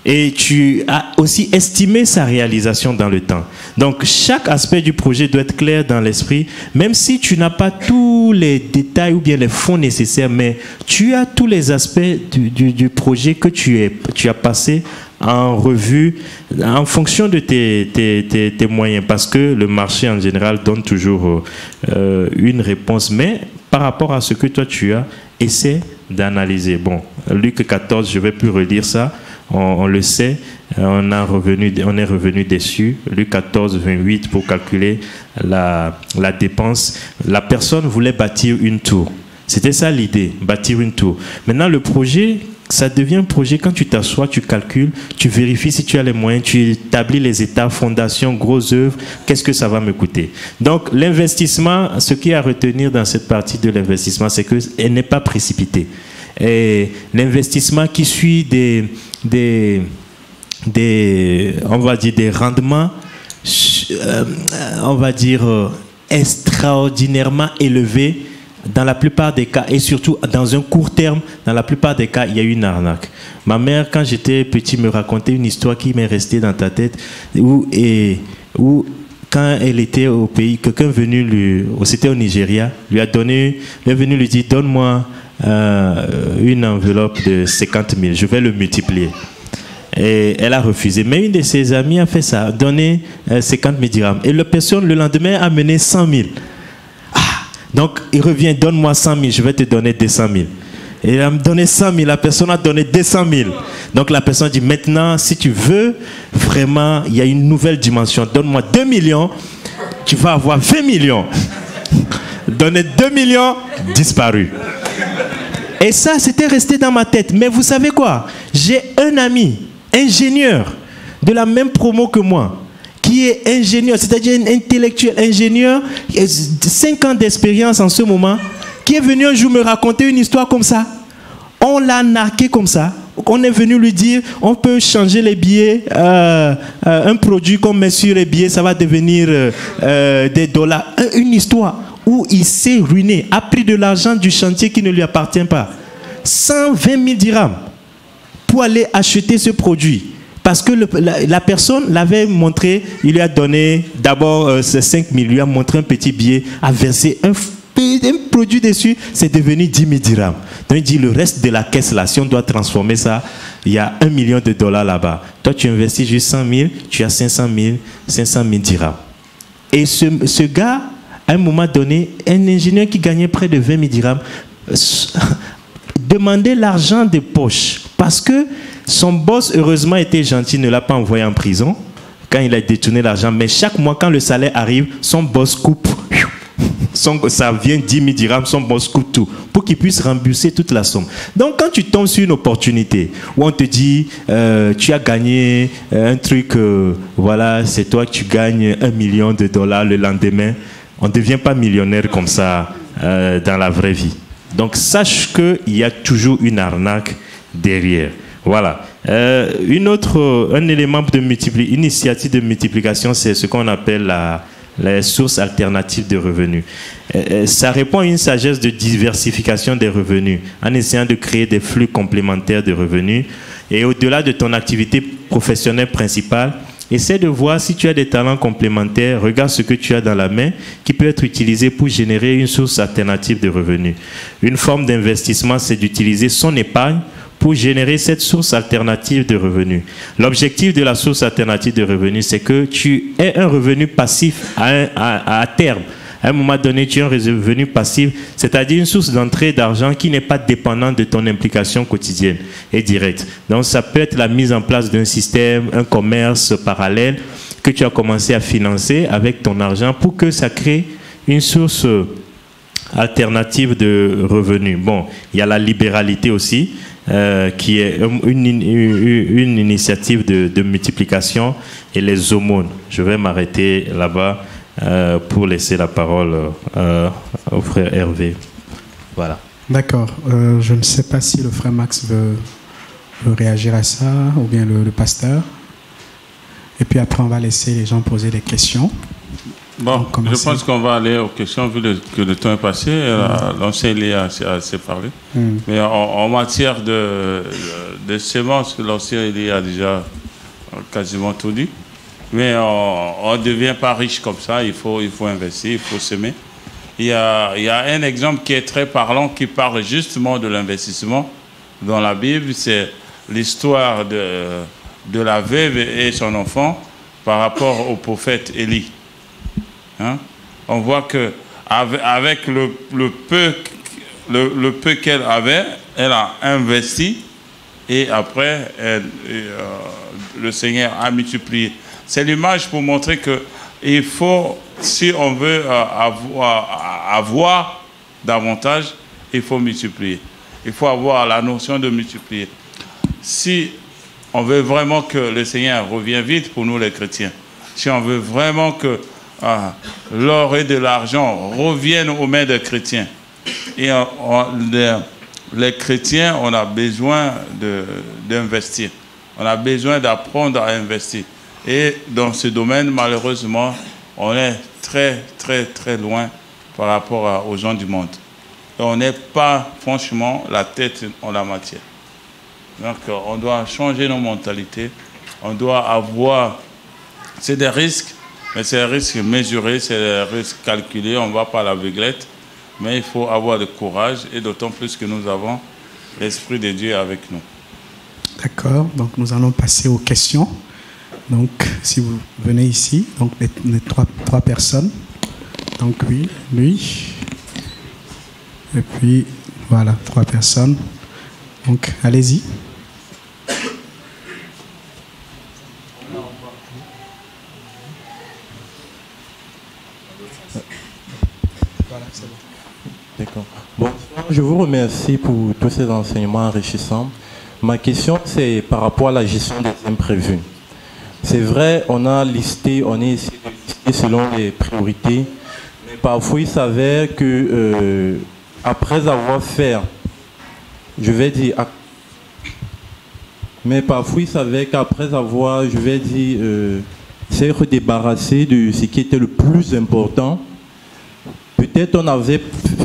et tu as aussi estimé sa réalisation dans le temps. Donc, chaque aspect du projet doit être clair dans l'esprit, même si tu n'as pas tous les détails ou bien les fonds nécessaires, mais tu as tous les aspects du projet que tu as passé en revue en fonction de tes moyens, parce que le marché en général donne toujours une réponse, mais par rapport à ce que toi tu as, essaie d'analyser. Bon, Luc 14, je ne vais plus relire ça, on le sait, on est revenu dessus. Luc 14, 28, pour calculer la dépense. La personne voulait bâtir une tour. C'était ça l'idée, bâtir une tour. Maintenant, le projet, ça devient un projet quand tu t'assois, tu calcules, tu vérifies si tu as les moyens, tu établis les étapes, fondation, grosses œuvres, qu'est-ce que ça va me coûter. Donc, l'investissement, ce qui est à retenir dans cette partie de l'investissement, c'est qu'elle n'est pas précipitée. Et l'investissement qui suit on va dire des rendements, on va dire extraordinairement élevés, dans la plupart des cas, et surtout dans un court terme, dans la plupart des cas, il y a une arnaque. Ma mère, quand j'étais petit, me racontait une histoire qui m'est restée dans ta tête, où quand elle était au pays, quelqu'un venu c'était au Nigeria, lui est venu lui dire, donne-moi une enveloppe de 50 000, je vais le multiplier. Et elle a refusé. Mais une de ses amies a fait ça, a donné 50 000 dirhams. Et la personne, le lendemain, a mené 100 000. Donc, il revient, donne-moi 100 000, je vais te donner 200 000. Et il a me donné 100 000, la personne a donné 200 000. Donc, la personne dit, maintenant, si tu veux, vraiment, il y a une nouvelle dimension. Donne-moi 2 millions, tu vas avoir 20 millions. Donner 2 millions, disparu. Et ça, c'était resté dans ma tête. Mais vous savez quoi? J'ai un ami, ingénieur, de la même promo que moi, qui est ingénieur, c'est-à-dire un intellectuel ingénieur, 5 ans d'expérience en ce moment, qui est venu un jour me raconter une histoire comme ça. On l'a narqué comme ça. On est venu lui dire, on peut changer les billets, un produit qu'on met sur les billets, ça va devenir des dollars. Une histoire où il s'est ruiné, a pris de l'argent du chantier qui ne lui appartient pas. 120 000 dirhams pour aller acheter ce produit. Parce que la personne l'avait montré, il lui a donné d'abord ces 5 000, il lui a montré un petit billet, a versé un produit dessus, c'est devenu 10 000 dirhams. Donc il dit, le reste de la caisse là, si on doit transformer ça, il y a $1 million là-bas. Toi tu investis juste 100 000, tu as 500 000 dirhams. Et ce gars, à un moment donné, un ingénieur qui gagnait près de 20 000 dirhams, demandait l'argent de poche. Parce que son boss, heureusement, était gentil, ne l'a pas envoyé en prison quand il a détourné l'argent. Mais chaque mois, quand le salaire arrive, son boss coupe. Ça vient 10 000 dirhams, son boss coupe tout pour qu'il puisse rembourser toute la somme. Donc, quand tu tombes sur une opportunité où on te dit tu as gagné un truc, voilà, c'est toi que tu gagnes $1 million le lendemain, on ne devient pas millionnaire comme ça dans la vraie vie. Donc, sache qu'il y a toujours une arnaque derrière. Voilà. Un élément initiative de multiplication, c'est ce qu'on appelle les sources alternatives de revenus. Ça répond à une sagesse de diversification des revenus, en essayant de créer des flux complémentaires de revenus. Et au-delà de ton activité professionnelle principale, essaie de voir si tu as des talents complémentaires, regarde ce que tu as dans la main qui peut être utilisé pour générer une source alternative de revenus. Une forme d'investissement, c'est d'utiliser son épargne pour générer cette source alternative de revenus. L'objectif de la source alternative de revenus, c'est que tu aies un revenu passif à terme. À un moment donné, tu as un revenu passif, c'est-à-dire une source d'entrée d'argent qui n'est pas dépendante de ton implication quotidienne et directe. Donc, ça peut être la mise en place d'un système, un commerce parallèle que tu as commencé à financer avec ton argent pour que ça crée une source alternative de revenus. Bon, il y a la libéralité aussi, qui est une initiative de multiplication, et les aumônes. Je vais m'arrêter là-bas pour laisser la parole au frère Hervé. Voilà. D'accord. Je ne sais pas si le frère Max veut réagir à ça, ou bien le pasteur. Et puis après, on va laisser les gens poser des questions. Bon, je pense qu'on va aller aux questions, vu que le temps est passé. L'ancien Elia a assez parlé. Mais en matière de semences, l'ancien Elia a déjà quasiment tout dit. Mais on ne devient pas riche comme ça. Il faut investir, il faut semer. Il y a un exemple qui est très parlant, qui parle justement de l'investissement dans la Bible. C'est l'histoire de la veuve et son enfant par rapport au prophète Élie. Hein? On voit que avec le peu qu'elle avait, elle a investi et après le Seigneur a multiplié. C'est l'image pour montrer que il faut, si on veut avoir davantage, il faut multiplier. Il faut avoir la notion de multiplier. Si on veut vraiment que le Seigneur revienne vite pour nous les chrétiens, si on veut vraiment que l'or et de l'argent reviennent aux mains des chrétiens, et les chrétiens, on a besoin d'investir. On a besoin d'apprendre à investir. Et dans ce domaine, malheureusement, on est très, très, très loin par rapport aux gens du monde. Et on n'est pas, franchement, la tête en la matière. Donc, on doit changer nos mentalités. On doit avoir... C'est des risques, mais c'est des risques mesurés, c'est des risques calculés. On ne va pas à l'aveuglette. Mais il faut avoir du courage, et d'autant plus que nous avons l'Esprit de Dieu avec nous. D'accord, donc nous allons passer aux questions. Donc, si vous venez ici, donc les trois personnes. Donc, oui, lui. Et puis, voilà, 3 personnes. Donc, allez-y. Voilà, c'est bon. D'accord. Bon, je vous remercie pour tous ces enseignements enrichissants. Ma question, c'est par rapport à la gestion des imprévus. C'est vrai, on a essayé de lister selon les priorités, mais parfois il s'avère que après avoir fait, je vais dire, mais parfois il s'avère qu'après avoir, je vais dire, s'être débarrassé de ce qui était le plus important, peut-être on avait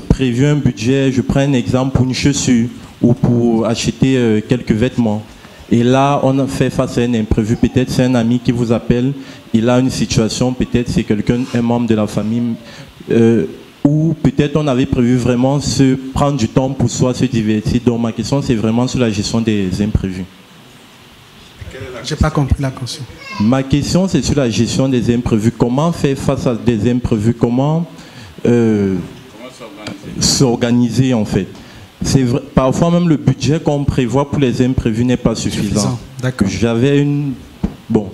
prévu un budget, je prends un exemple pour une chaussure ou pour acheter quelques vêtements. Et là, on a fait face à un imprévu. Peut-être c'est un ami qui vous appelle, il a une situation, peut-être c'est quelqu'un, un membre de la famille, ou peut-être on avait prévu vraiment se prendre du temps pour soi, se divertir. Donc ma question, c'est vraiment sur la gestion des imprévus. Je n'ai pas compris la question. Ma question, c'est sur la gestion des imprévus. Comment faire face à des imprévus? Comment s'organiser en fait? C'est vrai, parfois même le budget qu'on prévoit pour les imprévus n'est pas suffisant. D'accord. J'avais une... Bon.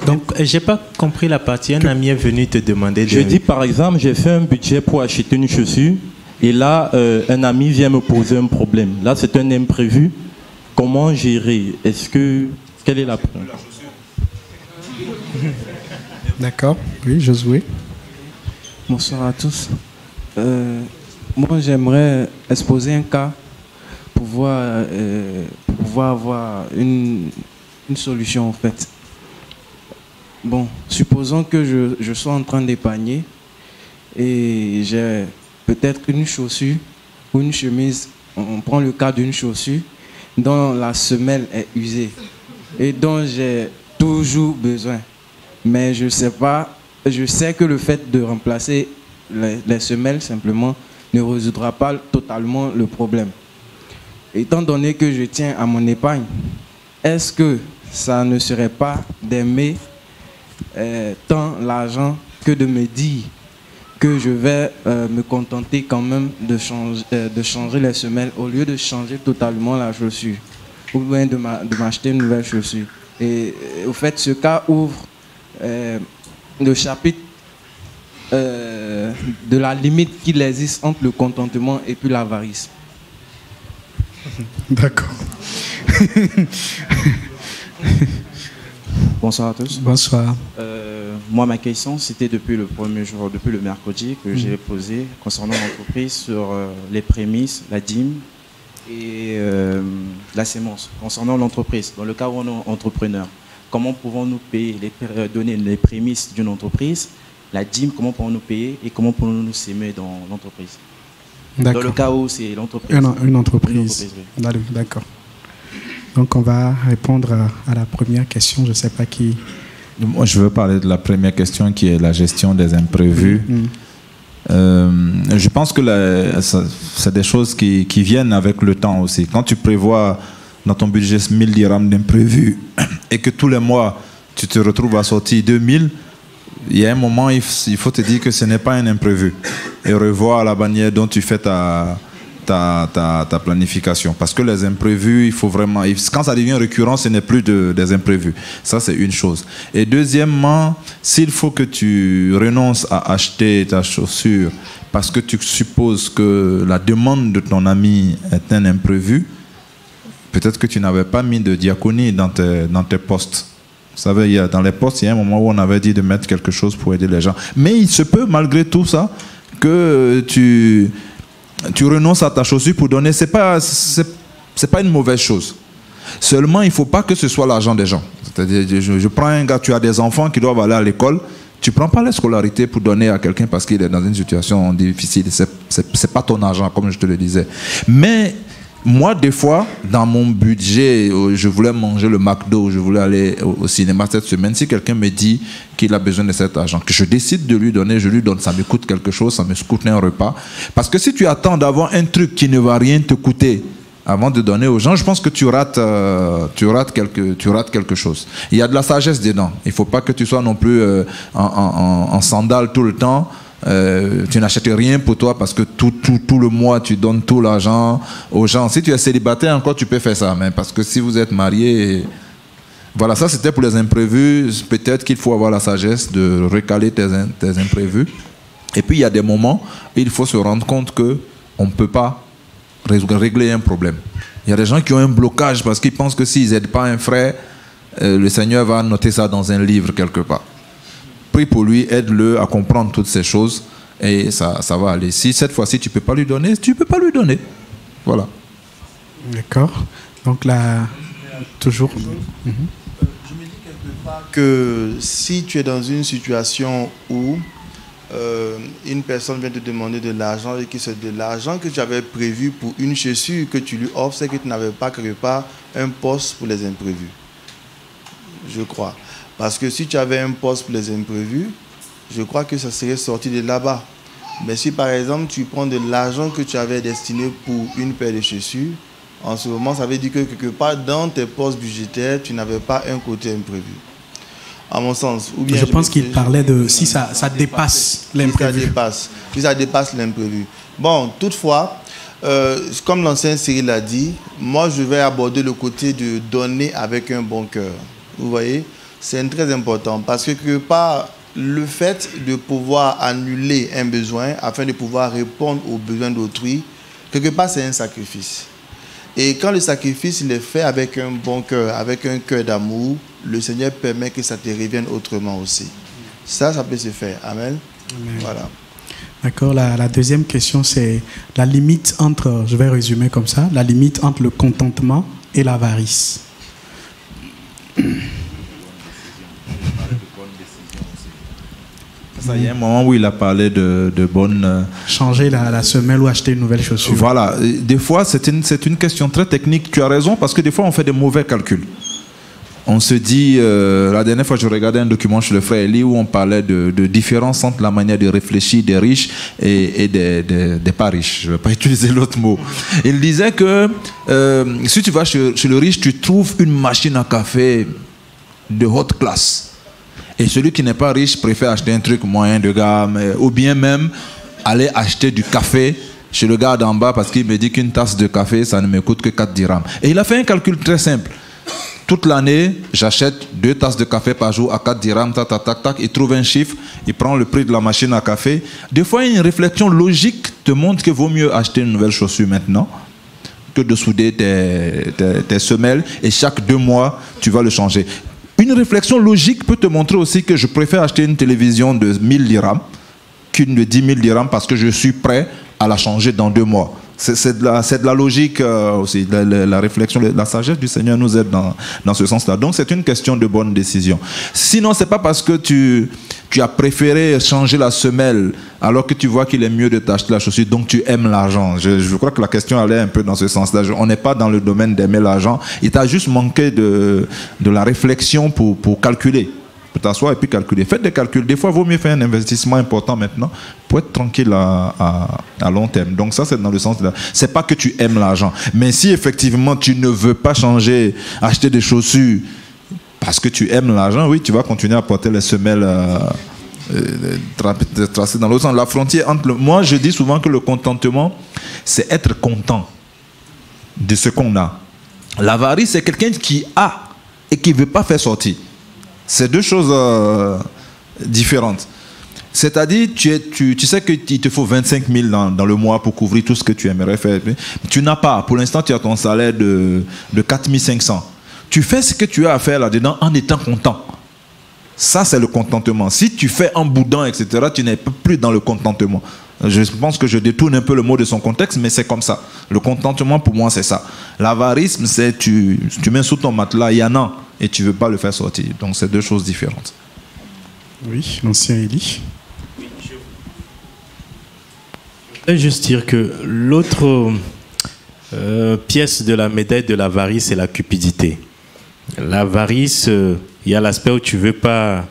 Donc, j'ai pas compris la partie. Un ami est venu te demander... Je dis par exemple, j'ai fait un budget pour acheter une chaussure et là, un ami vient me poser un problème. Là, c'est un imprévu. Comment gérer? Quelle est la... D'accord. Oui, Josué. Bonsoir à tous. Moi, j'aimerais exposer un cas pour pouvoir avoir une solution, en fait. Bon, supposons que je sois en train d'épargner et j'ai peut-être une chaussure ou une chemise. On prend le cas d'une chaussure dont la semelle est usée et dont j'ai toujours besoin. Mais je sais que le fait de remplacer les semelles simplement ne résoudra pas totalement le problème. Étant donné que je tiens à mon épargne, est-ce que ça ne serait pas d'aimer tant l'argent que de me dire que je vais me contenter quand même de changer les semelles au lieu de changer totalement la chaussure ou bien de m'acheter une nouvelle chaussure? Et au fait, ce cas ouvre le chapitre de la limite qu'il existe entre le contentement et puis l'avarice. D'accord. Bonsoir à tous. Bonsoir. Moi, ma question, c'était depuis le premier jour, depuis le mercredi, que j'ai posé concernant l'entreprise sur les prémices, la dîme et la sémence. Concernant l'entreprise, dans le cas où on est entrepreneur, comment pouvons-nous payer, donner les prémices d'une entreprise, la dîme, comment pouvons-nous payer et comment pouvons-nous s'aimer dans l'entreprise? Dans le cas où c'est l'entreprise. Une entreprise. Oui. D'accord. Donc on va répondre à la première question. Je ne sais pas qui... Moi, je veux parler de la première question qui est la gestion des imprévus. Je pense que c'est des choses qui viennent avec le temps aussi. Quand tu prévois dans ton budget 1000 dirhams d'imprévu et que tous les mois, tu te retrouves à sortir 2000, il y a un moment, il faut te dire que ce n'est pas un imprévu et revoir la manière dont tu fais ta planification. Parce que les imprévus, il faut vraiment... Quand ça devient récurrent, ce n'est plus des imprévus. Ça, c'est une chose. Et deuxièmement, s'il faut que tu renonces à acheter ta chaussure parce que tu supposes que la demande de ton ami est un imprévu, peut-être que tu n'avais pas mis de diaconie dans tes postes. Vous savez, dans les postes, il y a un moment où on avait dit de mettre quelque chose pour aider les gens. Mais il se peut, malgré tout ça, que tu renonces à ta chaussure pour donner. C'est pas une mauvaise chose. Seulement, il ne faut pas que ce soit l'argent des gens. C'est-à-dire, je prends un gars, tu as des enfants qui doivent aller à l'école, tu ne prends pas la scolarité pour donner à quelqu'un parce qu'il est dans une situation difficile. Ce n'est pas ton argent, comme je te le disais. Mais... moi, des fois, dans mon budget, je voulais manger le McDo, je voulais aller au cinéma cette semaine. Si quelqu'un me dit qu'il a besoin de cet argent, que je décide de lui donner, je lui donne. Ça me coûte quelque chose, ça me coûte un repas. Parce que si tu attends d'avoir un truc qui ne va rien te coûter avant de donner aux gens, je pense que tu rates quelque chose. Il y a de la sagesse dedans. Il ne faut pas que tu sois non plus en sandales tout le temps. Tu n'achètes rien pour toi parce que tout le mois tu donnes tout l'argent aux gens. Si tu es célibataire encore, tu peux faire ça, mais parce que si vous êtes marié, voilà, ça c'était pour les imprévus. Peut-être qu'il faut avoir la sagesse de recaler tes imprévus. Et puis il y a des moments où il faut se rendre compte que on ne peut pas régler un problème. Il y a des gens qui ont un blocage parce qu'ils pensent que s'ils n'aident pas un frère, le Seigneur va noter ça dans un livre quelque part. Prie pour lui, aide-le à comprendre toutes ces choses et ça va aller. Si cette fois-ci tu ne peux pas lui donner, tu ne peux pas lui donner. Voilà. D'accord. Donc là, toujours... Je me dis quelque part que si tu es dans une situation où une personne vient te demander de l'argent et que c'est de l'argent que tu avais prévu pour une chaussure que tu lui offres, c'est que tu n'avais pas quelque part un poste pour les imprévus. Je crois. Parce que si tu avais un poste pour les imprévus, je crois que ça serait sorti de là-bas. Mais si par exemple tu prends de l'argent que tu avais destiné pour une paire de chaussures, en ce moment ça veut dire que quelque part dans tes postes budgétaires, tu n'avais pas un côté imprévu. À mon sens. Ou bien je pense qu'il parlait de si ça dépasse l'imprévu. Si ça dépasse l'imprévu. Bon, toutefois, comme l'ancien Cyril l'a dit, moi je vais aborder le côté de donner avec un bon cœur. Vous voyez ? C'est très important parce que quelque part, le fait de pouvoir annuler un besoin afin de pouvoir répondre aux besoins d'autrui, quelque part, c'est un sacrifice. Et quand le sacrifice il est fait avec un bon cœur, avec un cœur d'amour, le Seigneur permet que ça te revienne autrement aussi. Ça peut se faire. Amen. Amen. Voilà. D'accord. La deuxième question, c'est la limite entre, je vais résumer comme ça, la limite entre le contentement et l'avarice. Ça, il y a un moment où il a parlé de bonne... changer la semelle ou acheter une nouvelle chaussure. Voilà. Des fois, c'est une question très technique. Tu as raison, parce que des fois, on fait des mauvais calculs. On se dit... la dernière fois, je regardais un document chez le frère Eli où on parlait de différence entre la manière de réfléchir des riches et des pas riches. Je ne vais pas utiliser l'autre mot. Il disait que si tu vas chez le riche, tu trouves une machine à café de haute classe. Et celui qui n'est pas riche préfère acheter un truc moyen de gamme ou bien même aller acheter du café chez le gars d'en bas parce qu'il me dit qu'une tasse de café, ça ne me coûte que 4 dirhams. Et il a fait un calcul très simple. Toute l'année, j'achète 2 tasses de café par jour à 4 dirhams, tac, tac, tac, tac. Il trouve un chiffre, il prend le prix de la machine à café. Des fois, une réflexion logique te montre qu'il vaut mieux acheter une nouvelle chaussure maintenant que de souder tes semelles et chaque 2 mois, tu vas le changer. Une réflexion logique peut te montrer aussi que je préfère acheter une télévision de 1000 dirhams qu'une de 10 000 dirhams parce que je suis prêt à la changer dans 2 mois. C'est de la logique aussi, la réflexion, la sagesse du Seigneur nous aide dans ce sens-là. Donc c'est une question de bonne décision. Sinon, c'est pas parce que tu as préféré changer la semelle alors que tu vois qu'il est mieux de t'acheter la chaussure, donc tu aimes l'argent. Je crois que la question allait un peu dans ce sens-là. On n'est pas dans le domaine d'aimer l'argent. Il t'a juste manqué de la réflexion pour calculer. t'asseoir et puis calculer. Faites des calculs. Des fois, il vaut mieux faire un investissement important maintenant pour être tranquille à long terme. Donc ça, c'est dans le sens de c'est pas que tu aimes l'argent. Mais si effectivement, tu ne veux pas changer, acheter des chaussures parce que tu aimes l'argent, oui, tu vas continuer à porter les semelles tracées dans l'autre sens. La frontière entre moi, je dis souvent que le contentement, c'est être content de ce qu'on a. L'avarice, c'est quelqu'un qui a et qui ne veut pas faire sortir. C'est deux choses différentes. C'est-à-dire, tu sais qu'il te faut 25 000 dans le mois pour couvrir tout ce que tu aimerais faire. Tu n'as pas. Pour l'instant, tu as ton salaire de 4 500. Tu fais ce que tu as à faire là-dedans en étant content. Ça, c'est le contentement. Si tu fais en boudant, etc., tu n'es plus dans le contentement. Je pense que je détourne un peu le mot de son contexte, mais c'est comme ça. Le contentement, pour moi, c'est ça. L'avarisme, c'est tu mets sous ton matelas, il y en a, et tu ne veux pas le faire sortir. Donc, c'est deux choses différentes. Oui, l'ancien Élie. Je voudrais juste dire que l'autre pièce de la médaille de l'avarice, c'est la cupidité. L'avarice, il y a l'aspect où tu veux pas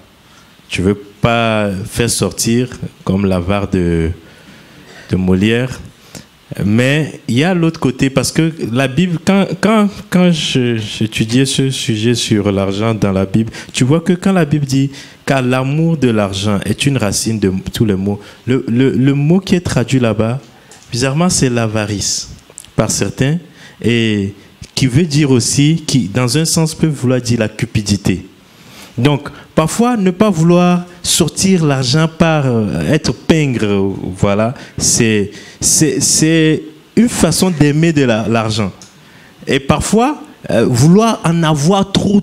faire sortir, comme l'avare de Molière. Mais il y a l'autre côté, parce que la Bible, quand j'étudiais ce sujet sur l'argent dans la Bible, tu vois que quand la Bible dit car l'amour de l'argent est une racine de tous les mots, le mot qui est traduit là-bas, bizarrement, c'est l'avarice par certains, et qui veut dire aussi, qui dans un sens peut vouloir dire la cupidité. Donc, parfois, ne pas vouloir sortir l'argent par être pingre, voilà, c'est une façon d'aimer de l'argent. Et parfois, vouloir en avoir trop,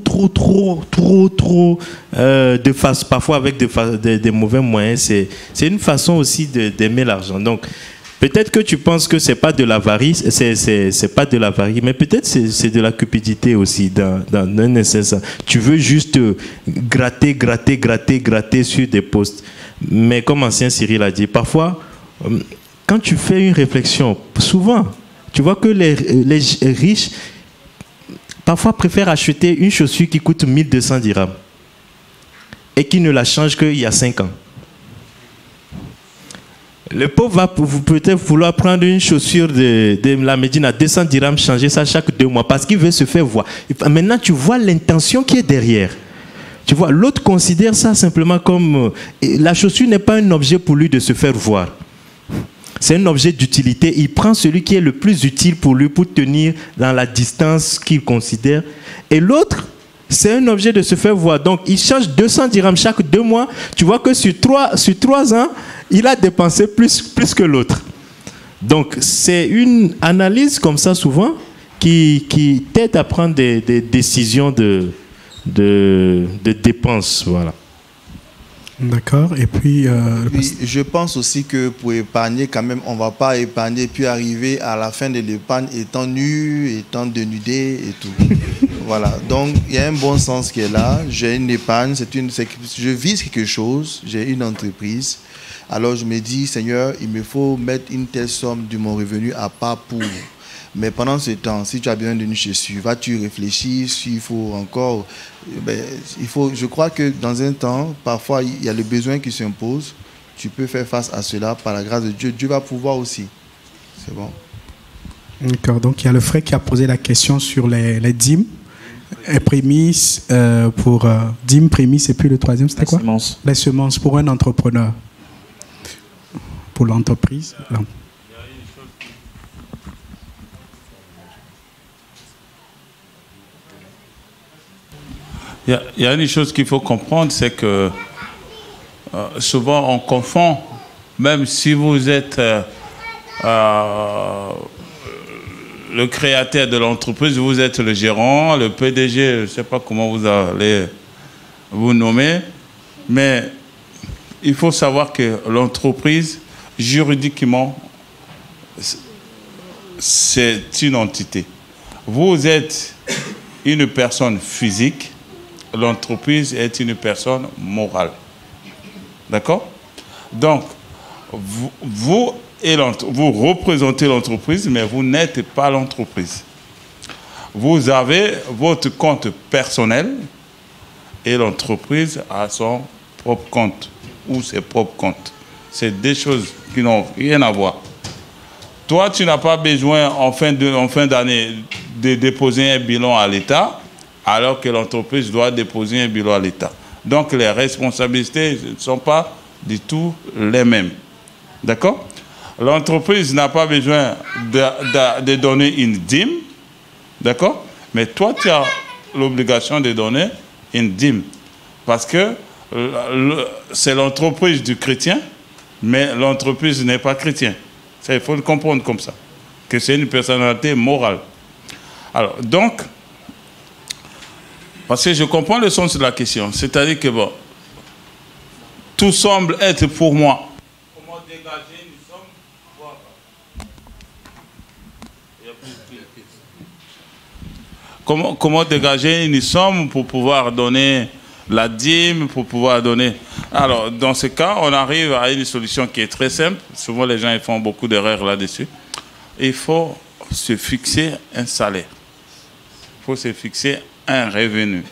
parfois avec des mauvais moyens, c'est une façon aussi d'aimer l'argent. Donc, peut-être que tu penses que c'est pas de l'avarice, c'est pas de l'avarice, mais peut-être c'est de la cupidité aussi dans un sens. Tu veux juste gratter sur des postes. Mais comme ancien Cyril a dit, parfois, quand tu fais une réflexion, souvent, tu vois que les riches parfois préfèrent acheter une chaussure qui coûte 1200 dirhams et qui ne la change qu'il y a 5 ans. Le pauvre va peut-être vouloir prendre une chaussure de la Médine à 200 dirhams, changer ça chaque 2 mois parce qu'il veut se faire voir. Maintenant, tu vois l'intention qui est derrière. Tu vois, l'autre considère ça simplement comme... la chaussure n'est pas un objet pour lui de se faire voir. C'est un objet d'utilité. Il prend celui qui est le plus utile pour lui pour tenir dans la distance qu'il considère. Et l'autre, c'est un objet de se faire voir. Donc, il change 200 dirhams chaque 2 mois. Tu vois que sur 3 ans, il a dépensé plus que l'autre. Donc, c'est une analyse comme ça souvent qui t'aide à prendre des décisions de dépenses. Voilà. D'accord. Et puis, je pense aussi que pour épargner, quand même, on ne va pas épargner puis arriver à la fin de l'épargne étant nu, étant dénudé et tout. Voilà. Donc, il y a un bon sens qui est là. J'ai une épargne, je vise quelque chose, j'ai une entreprise. Alors, je me dis, Seigneur, il me faut mettre une telle somme de mon revenu à part pour... Mais pendant ce temps, si tu as besoin d'une chaussure, vas-tu réfléchir s'il faut encore... je crois que dans un temps, parfois, il y a le besoin qui s'impose. Tu peux faire face à cela par la grâce de Dieu. Dieu va pouvoir aussi. C'est bon. D'accord. Donc, il y a le frère qui a posé la question sur les dîmes et prémices pour... dîmes, prémices, et puis le troisième, c'était quoi? Semences. Les semences pour un entrepreneur. Pour l'entreprise. Il y a une chose qu'il faut comprendre, c'est que souvent on confond, même si vous êtes le créateur de l'entreprise, vous êtes le gérant, le PDG, je ne sais pas comment vous allez vous nommer, mais il faut savoir que l'entreprise, juridiquement, c'est une entité. Vous êtes une personne physique, l'entreprise est une personne morale. D'accord? Donc, vous représentez l'entreprise, mais vous n'êtes pas l'entreprise. Vous avez votre compte personnel et l'entreprise a son propre compte ou ses propres comptes. C'est deux choses qui n'ont rien à voir. Toi, tu n'as pas besoin en fin d'année de déposer un bilan à l'État, alors que l'entreprise doit déposer un bilan à l'État. Donc les responsabilités ne sont pas du tout les mêmes. D'accord? L'entreprise n'a pas besoin de donner une dîme, d'accord? Mais toi, tu as l'obligation de donner une dîme. Parce que c'est l'entreprise du chrétien, mais l'entreprise n'est pas chrétienne. Ça, il faut le comprendre comme ça. Que c'est une personnalité morale. Alors, donc, parce que je comprends le sens de la question. C'est-à-dire que, bon, tout semble être pour moi. Comment dégager une somme? Comment dégager une somme pour pouvoir donner la dîme, pour pouvoir donner... Alors, dans ce cas, on arrive à une solution qui est très simple. Souvent, les gens ils font beaucoup d'erreurs là-dessus. Il faut se fixer un salaire. Il faut se fixer un revenu.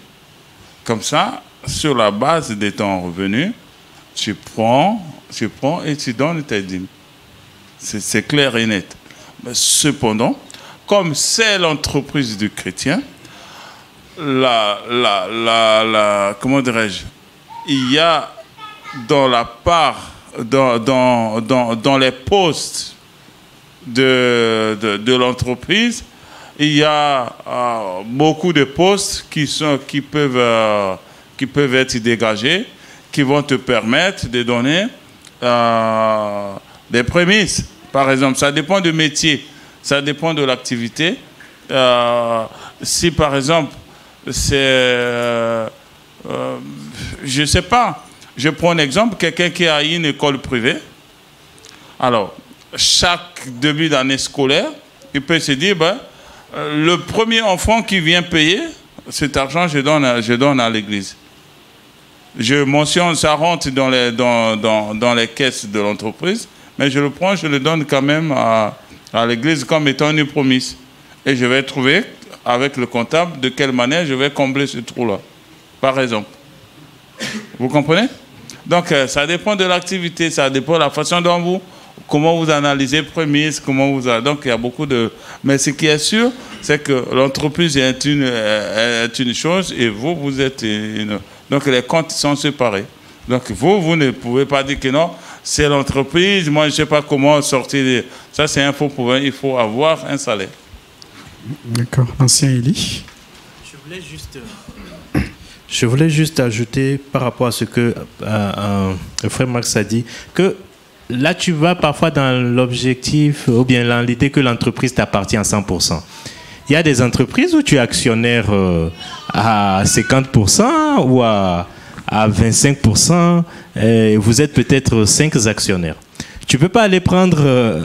Comme ça, sur la base de ton revenu, tu prends et tu donnes tes dîmes. C'est clair et net. Mais cependant, comme c'est l'entreprise du chrétien, comment dirais-je, il y a dans la part, dans les postes de l'entreprise, il y a beaucoup de postes qui peuvent être dégagés, qui vont te permettre de donner des prémices. Par exemple, ça dépend du métier, ça dépend de l'activité. Si par exemple, je ne sais pas, je prends un exemple, quelqu'un qui a une école privée, alors chaque début d'année scolaire, il peut se dire, ben, le premier enfant qui vient payer, cet argent, je donne à l'église. Je mentionne, ça rentre dans les caisses de l'entreprise, mais je le prends, je le donne quand même à l'église comme étant une promesse. Et je vais trouver, avec le comptable, de quelle manière je vais combler ce trou-là, par exemple. Vous comprenez? Donc, ça dépend de l'activité, ça dépend de la façon dont comment vous analysez prémices, donc il y a beaucoup de... Mais ce qui est sûr, c'est que l'entreprise est une chose et vous êtes une... Donc les comptes sont séparés. Donc vous ne pouvez pas dire que non, c'est l'entreprise, moi je ne sais pas comment sortir. Ça c'est un faux problème, il faut avoir un salaire. D'accord. Ancien Élie. Je voulais juste ajouter par rapport à ce que le frère Max a dit, que là, tu vas parfois dans l'objectif ou bien dans l'idée que l'entreprise t'appartient à 100%. Il y a des entreprises où tu es actionnaire à 50% ou à 25%. Et vous êtes peut-être 5 actionnaires. Tu ne peux pas aller prendre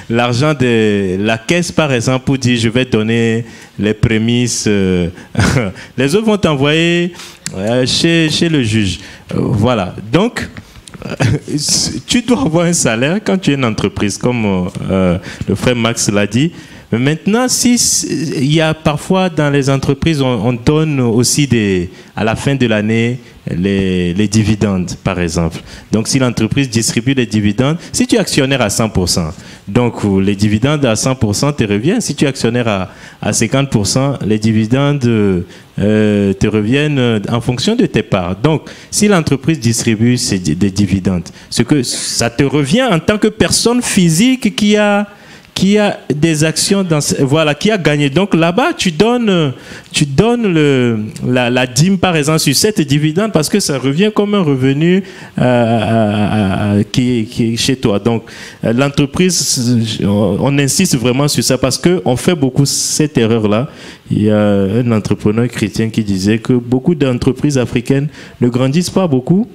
l'argent de la caisse, par exemple, pour dire je vais donner les prémices. Les autres vont t'envoyer chez le juge. Voilà. Donc, tu dois avoir un salaire quand tu es une entreprise, comme le frère Max l'a dit. Mais maintenant, il y a parfois dans les entreprises, on donne aussi à la fin de l'année les dividendes, par exemple. Donc, si l'entreprise distribue les dividendes, si tu es actionnaire à 100%, donc les dividendes à 100% te reviennent. Si tu es actionnaire à 50%, les dividendes te reviennent en fonction de tes parts. Donc, si l'entreprise distribue des dividendes, ça te revient en tant que personne physique qui a des actions qui a gagné. Donc là-bas, tu donnes la dîme, par exemple, sur cette dividende parce que ça revient comme un revenu qui est chez toi. Donc l'entreprise, on insiste vraiment sur ça parce qu'on fait beaucoup cette erreur-là. Il y a un entrepreneur chrétien qui disait que beaucoup d'entreprises africaines ne grandissent pas beaucoup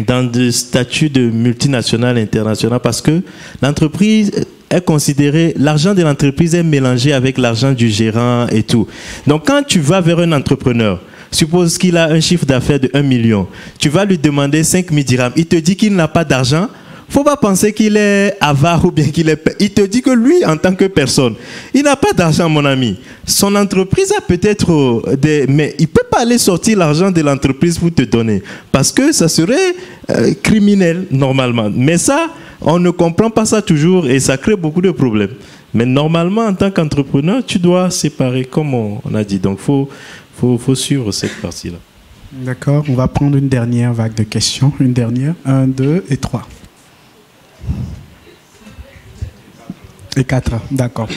dans des statuts de multinationales internationales parce que l'entreprise est considérée, l'argent de l'entreprise est mélangé avec l'argent du gérant et tout. Donc quand tu vas vers un entrepreneur, suppose qu'il a un chiffre d'affaires de 1 million, tu vas lui demander 5 000 dirhams, il te dit qu'il n'a pas d'argent, faut pas penser qu'il est avare ou bien qu'il est... Il te dit que lui, en tant que personne, il n'a pas d'argent, mon ami. Son entreprise a peut-être des... Mais il ne peut pas aller sortir l'argent de l'entreprise pour te donner. Parce que ça serait criminel, normalement. Mais ça, on ne comprend pas ça toujours et ça crée beaucoup de problèmes. Mais normalement, en tant qu'entrepreneur, tu dois séparer, comme on a dit. Donc, faut suivre cette partie-là. D'accord, on va prendre une dernière vague de questions. Une dernière. 1, 2 et 3. Et 4, d'accord.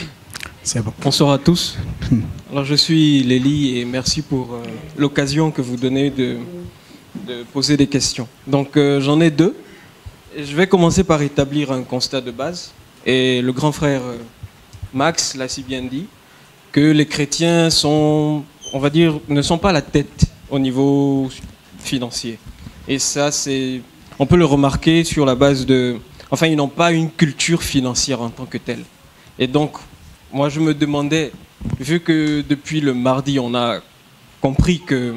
C'est bon. Bonsoir à tous. Alors je suis Lélie et merci pour l'occasion que vous donnez de poser des questions. Donc j'en ai 2. Et je vais commencer par établir un constat de base. Et le grand frère Max l'a si bien dit, que les chrétiens sont, on va dire, ne sont pas la tête au niveau financier. Et ça, on peut le remarquer sur la base de... Enfin, ils n'ont pas une culture financière en tant que telle. Et donc, moi, je me demandais, vu que depuis le mardi, on a compris que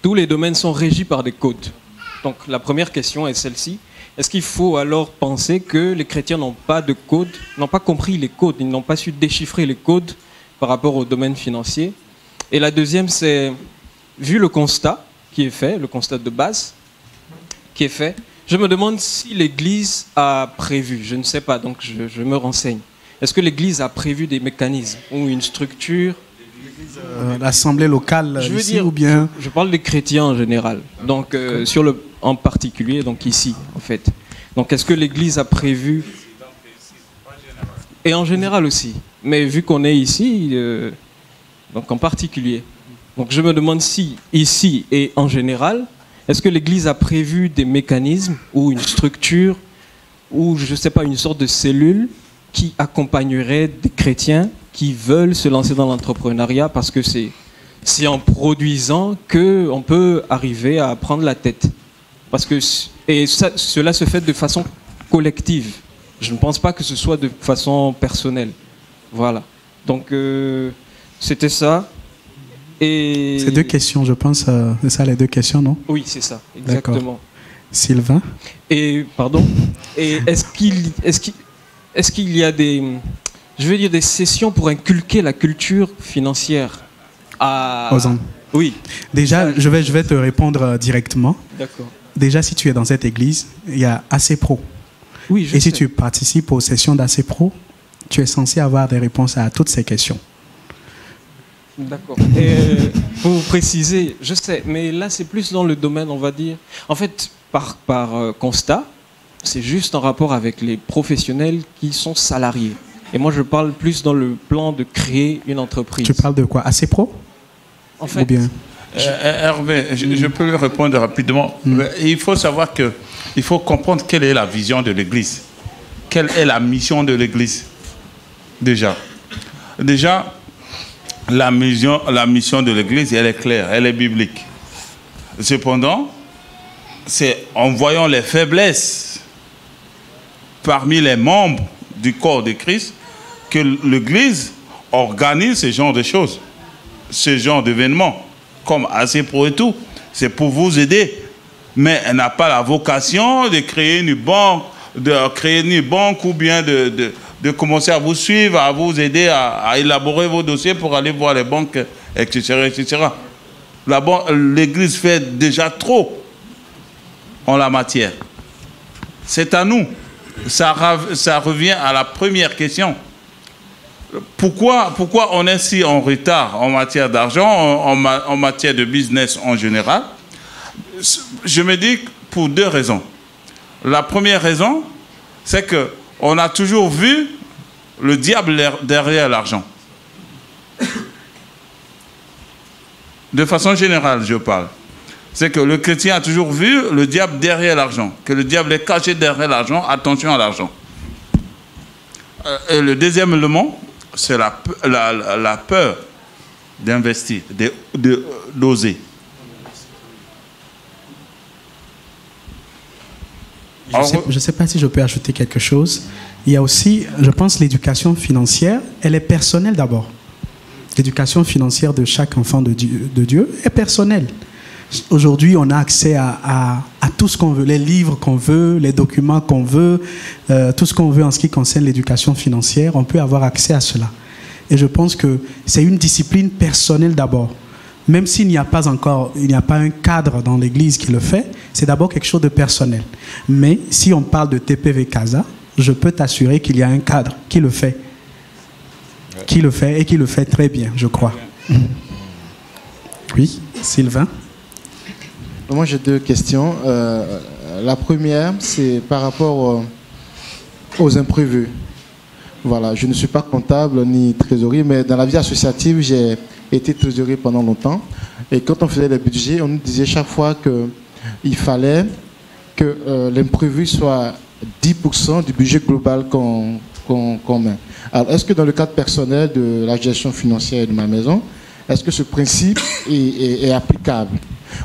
tous les domaines sont régis par des codes. Donc, la première question est celle-ci. Est-ce qu'il faut alors penser que les chrétiens n'ont pas de codes, n'ont pas compris les codes, ils n'ont pas su déchiffrer les codes par rapport au domaine financier? Et la deuxième, c'est, vu le constat qui est fait, le constat de base qui est fait, je me demande si l'Église a prévu, je ne sais pas, donc je me renseigne. Est-ce que l'Église a prévu des mécanismes ou une structure? L'Assemblée locale, je veux ici, dire, ou bien... Je parle des chrétiens en général, donc en particulier, donc ici, en fait. Donc est-ce que l'Église a prévu... Et en général aussi, mais vu qu'on est ici, donc en particulier. Donc je me demande si, ici et en général, est-ce que l'Église a prévu des mécanismes ou une structure ou, je ne sais pas, une sorte de cellule qui accompagnerait des chrétiens qui veulent se lancer dans l'entrepreneuriat parce que c'est en produisant qu'on peut arriver à prendre la tête. Parce que, et ça, cela se fait de façon collective. Je ne pense pas que ce soit de façon personnelle. Voilà. Donc, c'était ça. Et... C'est 2 questions, je pense. C'est ça les 2 questions, non? Oui, c'est ça, exactement. Sylvain? Et, pardon. Et est-ce qu'il y a des... Je veux dire des sessions pour inculquer la culture financière aux hommes? Oui. Déjà, je vais te répondre directement. D'accord. Déjà, si tu es dans cette église, il y a ACPro. Oui, je sais. Et si tu participes aux sessions d'ACPro, tu es censé avoir des réponses à toutes ces questions. D'accord. Et pour vous préciser, je sais, mais là, c'est plus dans le domaine, on va dire... En fait, par constat, c'est juste en rapport avec les professionnels qui sont salariés. Et moi, je parle plus dans le plan de créer une entreprise. Tu parles de quoi? ACPro? En fait... Ou bien... Hervé, je peux lui répondre rapidement. Il faut savoir que il faut comprendre quelle est la vision de l'Église. Quelle est la mission de l'Église? Déjà, la mission de l'Église, elle est claire, elle est biblique. Cependant, c'est en voyant les faiblesses parmi les membres du corps de Christ que l'Église organise ce genre de choses, ce genre d'événements, comme ACPro et tout. C'est pour vous aider. Mais elle n'a pas la vocation de créer une banque, ou bien de commencer à vous suivre, à vous aider à élaborer vos dossiers pour aller voir les banques, etc. etc. L'Église fait déjà trop en la matière. C'est à nous. Ça revient à la première question. Pourquoi on est si en retard en matière d'argent, en matière de business en général? Je me dis pour 2 raisons. La première raison, c'est qu'on a toujours vu le diable derrière l'argent. De façon générale, je parle. C'est que le chrétien a toujours vu le diable derrière l'argent, que le diable est caché derrière l'argent, attention à l'argent. Et le deuxième élément, c'est la peur d'investir, d'oser. Je ne sais pas si je peux ajouter quelque chose. Il y a aussi, je pense, l'éducation financière. Elle est personnelle d'abord. L'éducation financière de chaque enfant de Dieu est personnelle. Aujourd'hui, on a accès à tout ce qu'on veut, les livres qu'on veut, les documents qu'on veut, tout ce qu'on veut en ce qui concerne l'éducation financière, on peut avoir accès à cela. Et je pense que c'est une discipline personnelle d'abord. Même s'il n'y a pas encore, il n'y a pas un cadre dans l'Église qui le fait, c'est d'abord quelque chose de personnel. Mais si on parle de TPV Casa, je peux t'assurer qu'il y a un cadre qui le fait. Qui le fait et qui le fait très bien, je crois. Oui, Sylvain? Moi, j'ai deux questions. La première, c'est par rapport aux imprévus. Voilà, je ne suis pas comptable ni trésorier, mais dans la vie associative, j'ai été trésorier pendant longtemps. Et quand on faisait les budgets, on nous disait chaque fois qu'il fallait que l'imprévu soit 10% du budget global qu'on met. Alors, est-ce que dans le cadre personnel de la gestion financière de ma maison, est-ce que ce principe est applicable?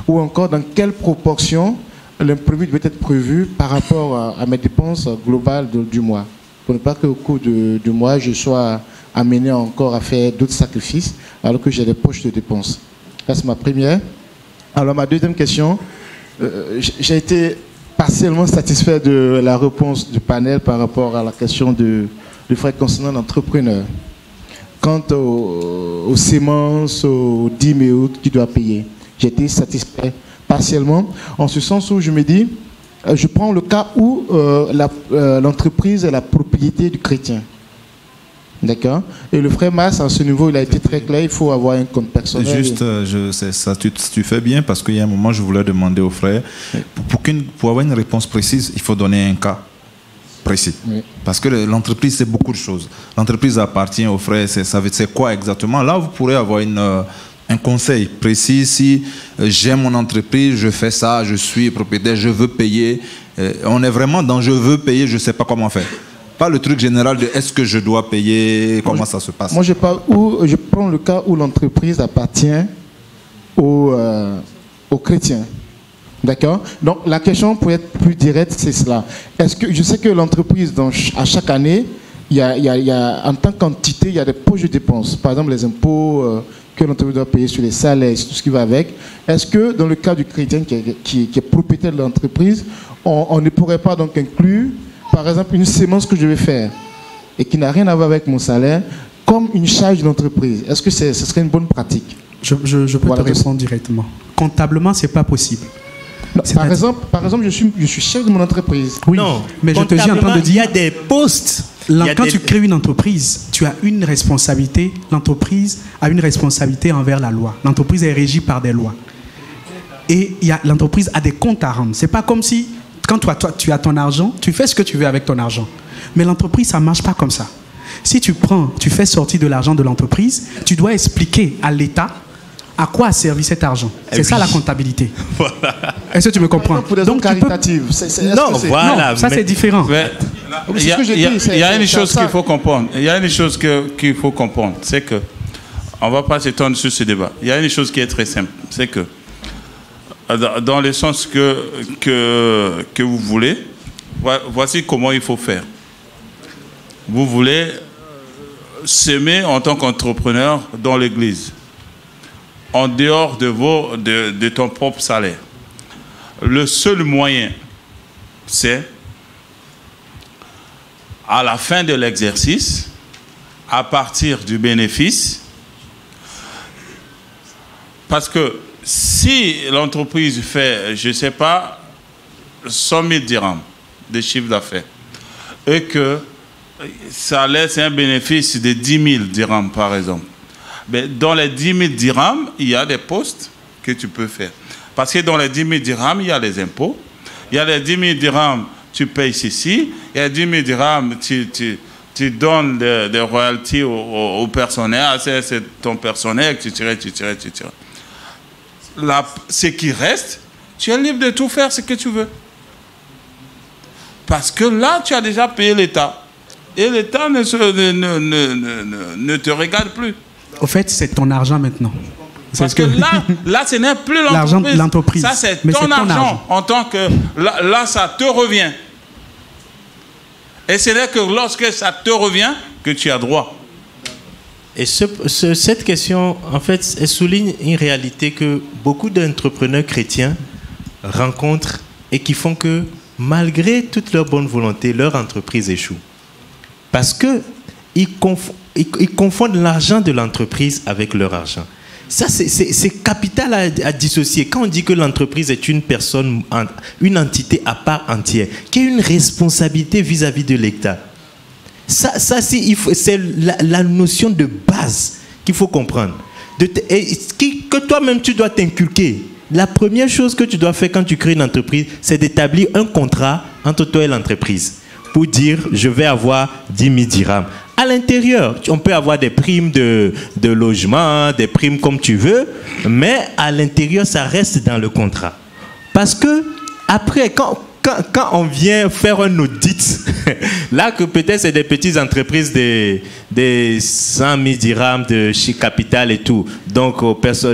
Ou encore, dans quelle proportion l'imprévu doit être prévu par rapport à mes dépenses globales du mois? Pour ne pas qu'au cours du mois, je sois amené encore à faire d'autres sacrifices alors que j'ai des poches de dépenses. Ça, c'est ma première. Alors, ma deuxième question, j'ai été partiellement satisfait de la réponse du panel par rapport à la question du frais concernant l'entrepreneur. Quant aux semences, aux dîmes et autres qu'il doit payer, j'ai été satisfait partiellement, en ce sens où je me dis, je prends le cas où l'entreprise est la propriété du chrétien. D'accord? Et le frère Mas, à ce niveau, il a été très clair, il faut avoir un compte personnel. Juste, ça, tu fais bien, parce qu'il y a un moment, je voulais demander au frère, pour avoir une réponse précise, il faut donner un cas précis. Oui. Parce que l'entreprise, c'est beaucoup de choses. L'entreprise appartient au frère, c'est quoi exactement? Là, vous pourrez avoir un conseil précis. Si j'ai mon entreprise, je fais ça, je suis propriétaire, je veux payer. On est vraiment dans je veux payer, je ne sais pas comment faire. Pas le truc général de est-ce que je dois payer, comment ça se passe. Moi, je prends le cas où l'entreprise appartient aux chrétiens. D'accord? Donc, la question, pour être plus directe, c'est cela. Est-ce que je sais que l'entreprise, à chaque année, il y a, en tant qu'entité, il y a des poches de dépenses. Par exemple, les impôts que l'entreprise doit payer sur les salaires, tout ce qui va avec. Est-ce que, dans le cas du chrétien qui est propriétaire de l'entreprise, on ne pourrait pas donc inclure, par exemple, une sémence que je vais faire et qui n'a rien à voir avec mon salaire, comme une charge de l'entreprise? Est-ce que ce serait une bonne pratique? Je peux te répondre directement. Comptablement, ce n'est pas possible. Non, par exemple, je suis chef de mon entreprise. Oui, non, mais je te dis en train de dire, il y a des postes. Quand tu crées une entreprise, tu as une responsabilité. L'entreprise a une responsabilité envers la loi. L'entreprise est régie par des lois. Et l'entreprise a des comptes à rendre. C'est pas comme si, quand toi, tu as ton argent, tu fais ce que tu veux avec ton argent. Mais l'entreprise, ça ne marche pas comme ça. Si tu fais sortir de l'argent de l'entreprise, tu dois expliquer à l'État à quoi a servi cet argent. C'est ça la comptabilité. Voilà. Est-ce que tu me comprends? Pour des raisons caritatives. Non, voilà. Non, ça c'est différent. Il y a une chose qu'il faut comprendre. Il y a une chose qu'il faut comprendre. C'est que, on ne va pas s'étendre sur ce débat. Il y a une chose qui est très simple. C'est que, dans le sens que vous voulez, voici comment il faut faire. Vous voulez s'aimer en tant qu'entrepreneur dans l'église, en dehors de ton propre salaire. Le seul moyen, c'est à la fin de l'exercice, à partir du bénéfice, parce que si l'entreprise fait, je ne sais pas, 100 000 dirhams de chiffre d'affaires, et que ça laisse un bénéfice de 10 000 dirhams, par exemple, mais dans les 10 000 dirhams, il y a des postes que tu peux faire. Parce que dans les 10 000 dirhams, il y a les impôts. Il y a les 10 000 dirhams, tu payes ceci. Il y a 10 000 dirhams, tu donnes des royalties au personnel. C'est ton personnel, tu tires. Là, ce qui reste, tu es libre de tout faire ce que tu veux. Parce que là, tu as déjà payé l'État. Et l'État ne te regarde plus. Au fait, c'est ton argent maintenant. Parce que là, ce n'est plus l'entreprise. Ça, c'est ton argent. En tant que... Là, ça te revient. Et ce n'est que lorsque ça te revient que tu as droit. Et cette question, en fait, elle souligne une réalité que beaucoup d'entrepreneurs chrétiens rencontrent et qui font que, malgré toute leur bonne volonté, leur entreprise échoue. Parce qu'ils confondent l'argent de l'entreprise avec leur argent. Ça, c'est capital à dissocier. Quand on dit que l'entreprise est une personne, une entité à part entière, qui a une responsabilité vis-à-vis de l'État, c'est la notion de base qu'il faut comprendre. Que toi-même, tu dois t'inculquer. La première chose que tu dois faire quand tu crées une entreprise, c'est d'établir un contrat entre toi et l'entreprise pour dire, je vais avoir 10 000 dirhams. À l'intérieur, on peut avoir des primes de logement, des primes comme tu veux, mais à l'intérieur, ça reste dans le contrat. Parce que, après, quand on vient faire un audit, là que peut-être c'est des petites entreprises des 100 000 dirhams de capital et tout, donc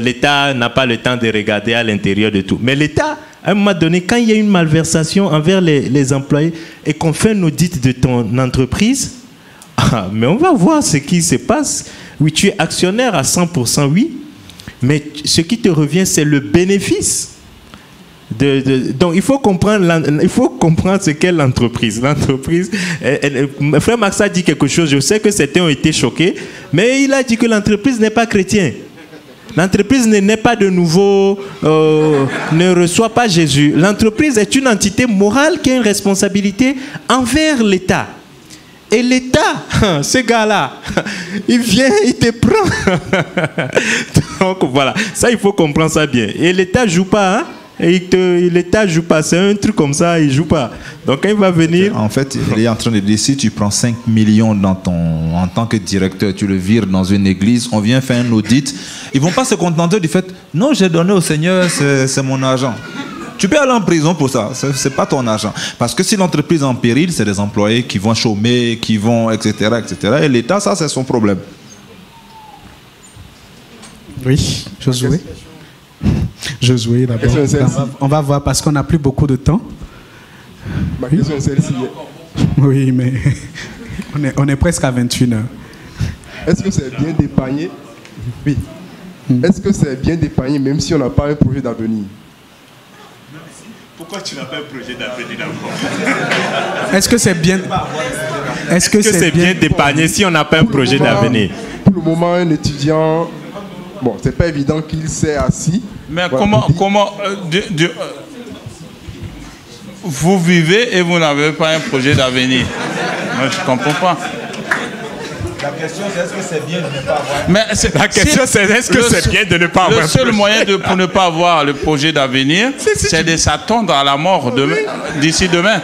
l'État n'a pas le temps de regarder à l'intérieur de tout. Mais l'État, à un moment donné, quand il y a une malversation envers les employés et qu'on fait un audit de ton entreprise, mais on va voir ce qui se passe. Oui, tu es actionnaire à 100%, oui, mais ce qui te revient, c'est le bénéfice. Donc, il faut comprendre ce qu'est l'entreprise. L'entreprise, frère Maxa dit quelque chose, je sais que certains ont été choqués, mais il a dit que l'entreprise n'est pas chrétienne. L'entreprise n'est pas de nouveau, ne reçoit pas Jésus. L'entreprise est une entité morale qui a une responsabilité envers l'État. Et l'État, ce gars-là, il vient, il te prend. Donc voilà, ça il faut comprendre ça bien. Et l'État ne joue pas, hein? L'État ne joue pas, c'est un truc comme ça, il ne joue pas. Donc quand il va venir... En fait, il est en train de dire, si tu prends 5 millions en tant que directeur, tu le vires dans une église, on vient faire un audit, ils ne vont pas se contenter du fait, non, j'ai donné au Seigneur, c'est mon argent. Tu peux aller en prison pour ça, ce n'est pas ton argent. Parce que si l'entreprise est en péril, c'est des employés qui vont chômer, qui vont, etc. etc. Et l'État, ça, c'est son problème. Oui, Josué. Josué, d'abord. On va voir parce qu'on n'a plus beaucoup de temps. Ma question est celle-ci. Oui, mais on est presque à 21h. Est-ce que c'est bien d'épargner? Oui. Est-ce que c'est bien d'épargner même si on n'a pas un projet d'avenir? Pourquoi tu n'as pas un projet d'avenir d'abord? Est-ce que c'est bien... Est-ce que c'est bien d'épargner si on n'a pas un projet d'avenir? Pour le moment, un étudiant... Bon, c'est pas évident qu'il s'est assis. Mais voilà, comment vous vivez et vous n'avez pas un projet d'avenir? Moi, je ne comprends pas. La question, c'est est-ce que c'est bien de ne pas avoir... Mais la question, c'est est-ce que c'est bien de ne pas avoir... Le seul moyen pour ne pas avoir le projet d'avenir, c'est de s'attendre à la mort d'ici demain.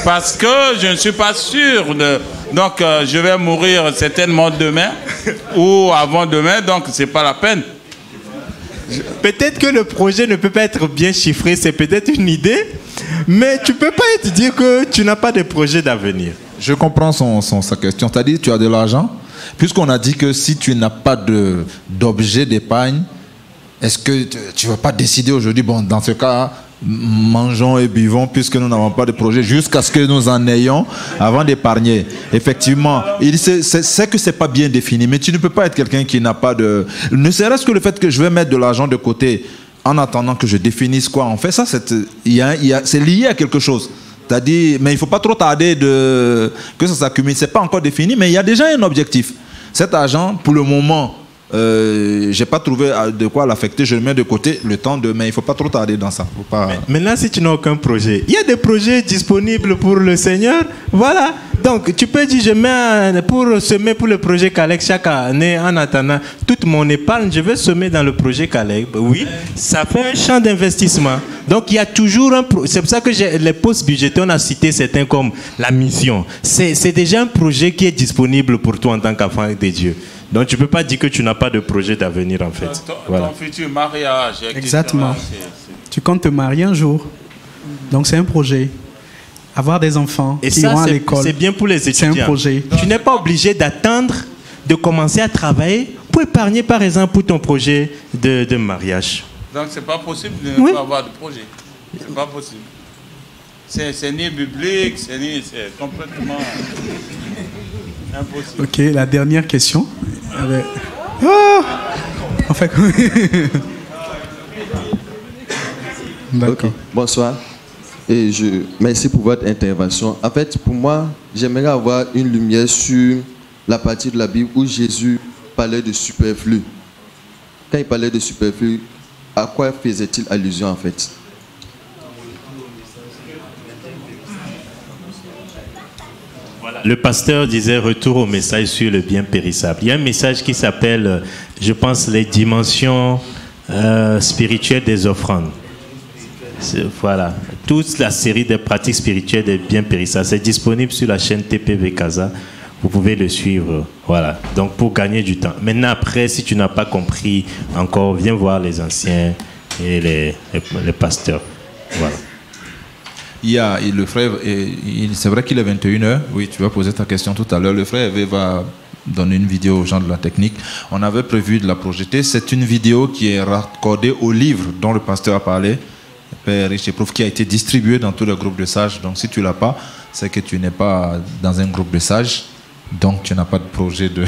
Parce que je ne suis pas sûr de... Donc, je vais mourir certainement demain ou avant-demain, donc ce n'est pas la peine. Peut-être que le projet ne peut pas être bien chiffré, c'est peut-être une idée, mais tu ne peux pas te dire que tu n'as pas de projet d'avenir. Je comprends sa question. C'est-à-dire, tu as de l'argent, puisqu'on a dit que si tu n'as pas d'objet d'épargne, est-ce que tu ne vas pas décider aujourd'hui, bon, dans ce cas, mangeons et buvons puisque nous n'avons pas de projet jusqu'à ce que nous en ayons avant d'épargner. Effectivement, il sait que ce n'est pas bien défini, mais tu ne peux pas être quelqu'un qui n'a pas de... Ne serait-ce que le fait que je vais mettre de l'argent de côté en attendant que je définisse quoi on fait, ça c'est lié à quelque chose. C'est-à-dire, mais il ne faut pas trop tarder que ça s'accumule. Ce n'est pas encore défini, mais il y a déjà un objectif. Cet argent, pour le moment, je n'ai pas trouvé de quoi l'affecter, je le mets de côté le temps de... Mais il ne faut pas trop tarder dans ça. Faut pas... Maintenant, si tu n'as aucun projet, il y a des projets disponibles pour le Seigneur. Voilà. Donc, tu peux dire, je mets pour semer pour le projet Caleb chaque année en attendant toute mon épargne, je vais semer dans le projet Caleb. Oui, ça fait un champ d'investissement. Donc, il y a toujours un... C'est pour ça que les postes budgétaires, on a cité certains comme la mission. C'est déjà un projet qui est disponible pour toi en tant qu'enfant de Dieu. Donc, tu ne peux pas dire que tu n'as pas de projet d'avenir, en fait. Ton futur mariage. Exactement. Tu comptes te marier un jour. Donc, c'est un projet. Avoir des enfants qui iront à l'école. C'est bien pour les étudiants. C'est un projet. Tu n'es pas obligé d'attendre de commencer à travailler pour épargner, par exemple, pour ton projet de mariage. Donc, ce n'est pas possible de ne pas avoir de projet. Ce n'est pas possible. C'est ni biblique, c'est complètement impossible. Ok, la dernière question. En fait, D'accord. Ok. Bonsoir. Et merci pour votre intervention. En fait, pour moi, j'aimerais avoir une lumière sur la partie de la Bible où Jésus parlait de superflu. Quand il parlait de superflu, à quoi faisait-il allusion en fait? Le pasteur disait retour au message sur le bien périssable. Il y a un message qui s'appelle, je pense, les dimensions spirituelles des offrandes. Voilà, toute la série des pratiques spirituelles des biens périssables, c'est disponible sur la chaîne TPV Casa. Vous pouvez le suivre, voilà. Donc pour gagner du temps. Maintenant après, si tu n'as pas compris encore, viens voir les anciens et les pasteurs. Voilà. Il y a le frère, c'est vrai qu'il est 21h, oui, tu vas poser ta question tout à l'heure. Le frère Hervé va donner une vidéo aux gens de la technique. On avait prévu de la projeter. C'est une vidéo qui est raccordée au livre dont le pasteur a parlé, Père Riche et Prof, qui a été distribué dans tous les groupes de sages. Donc si tu ne l'as pas, c'est que tu n'es pas dans un groupe de sages, donc tu n'as pas de projet de...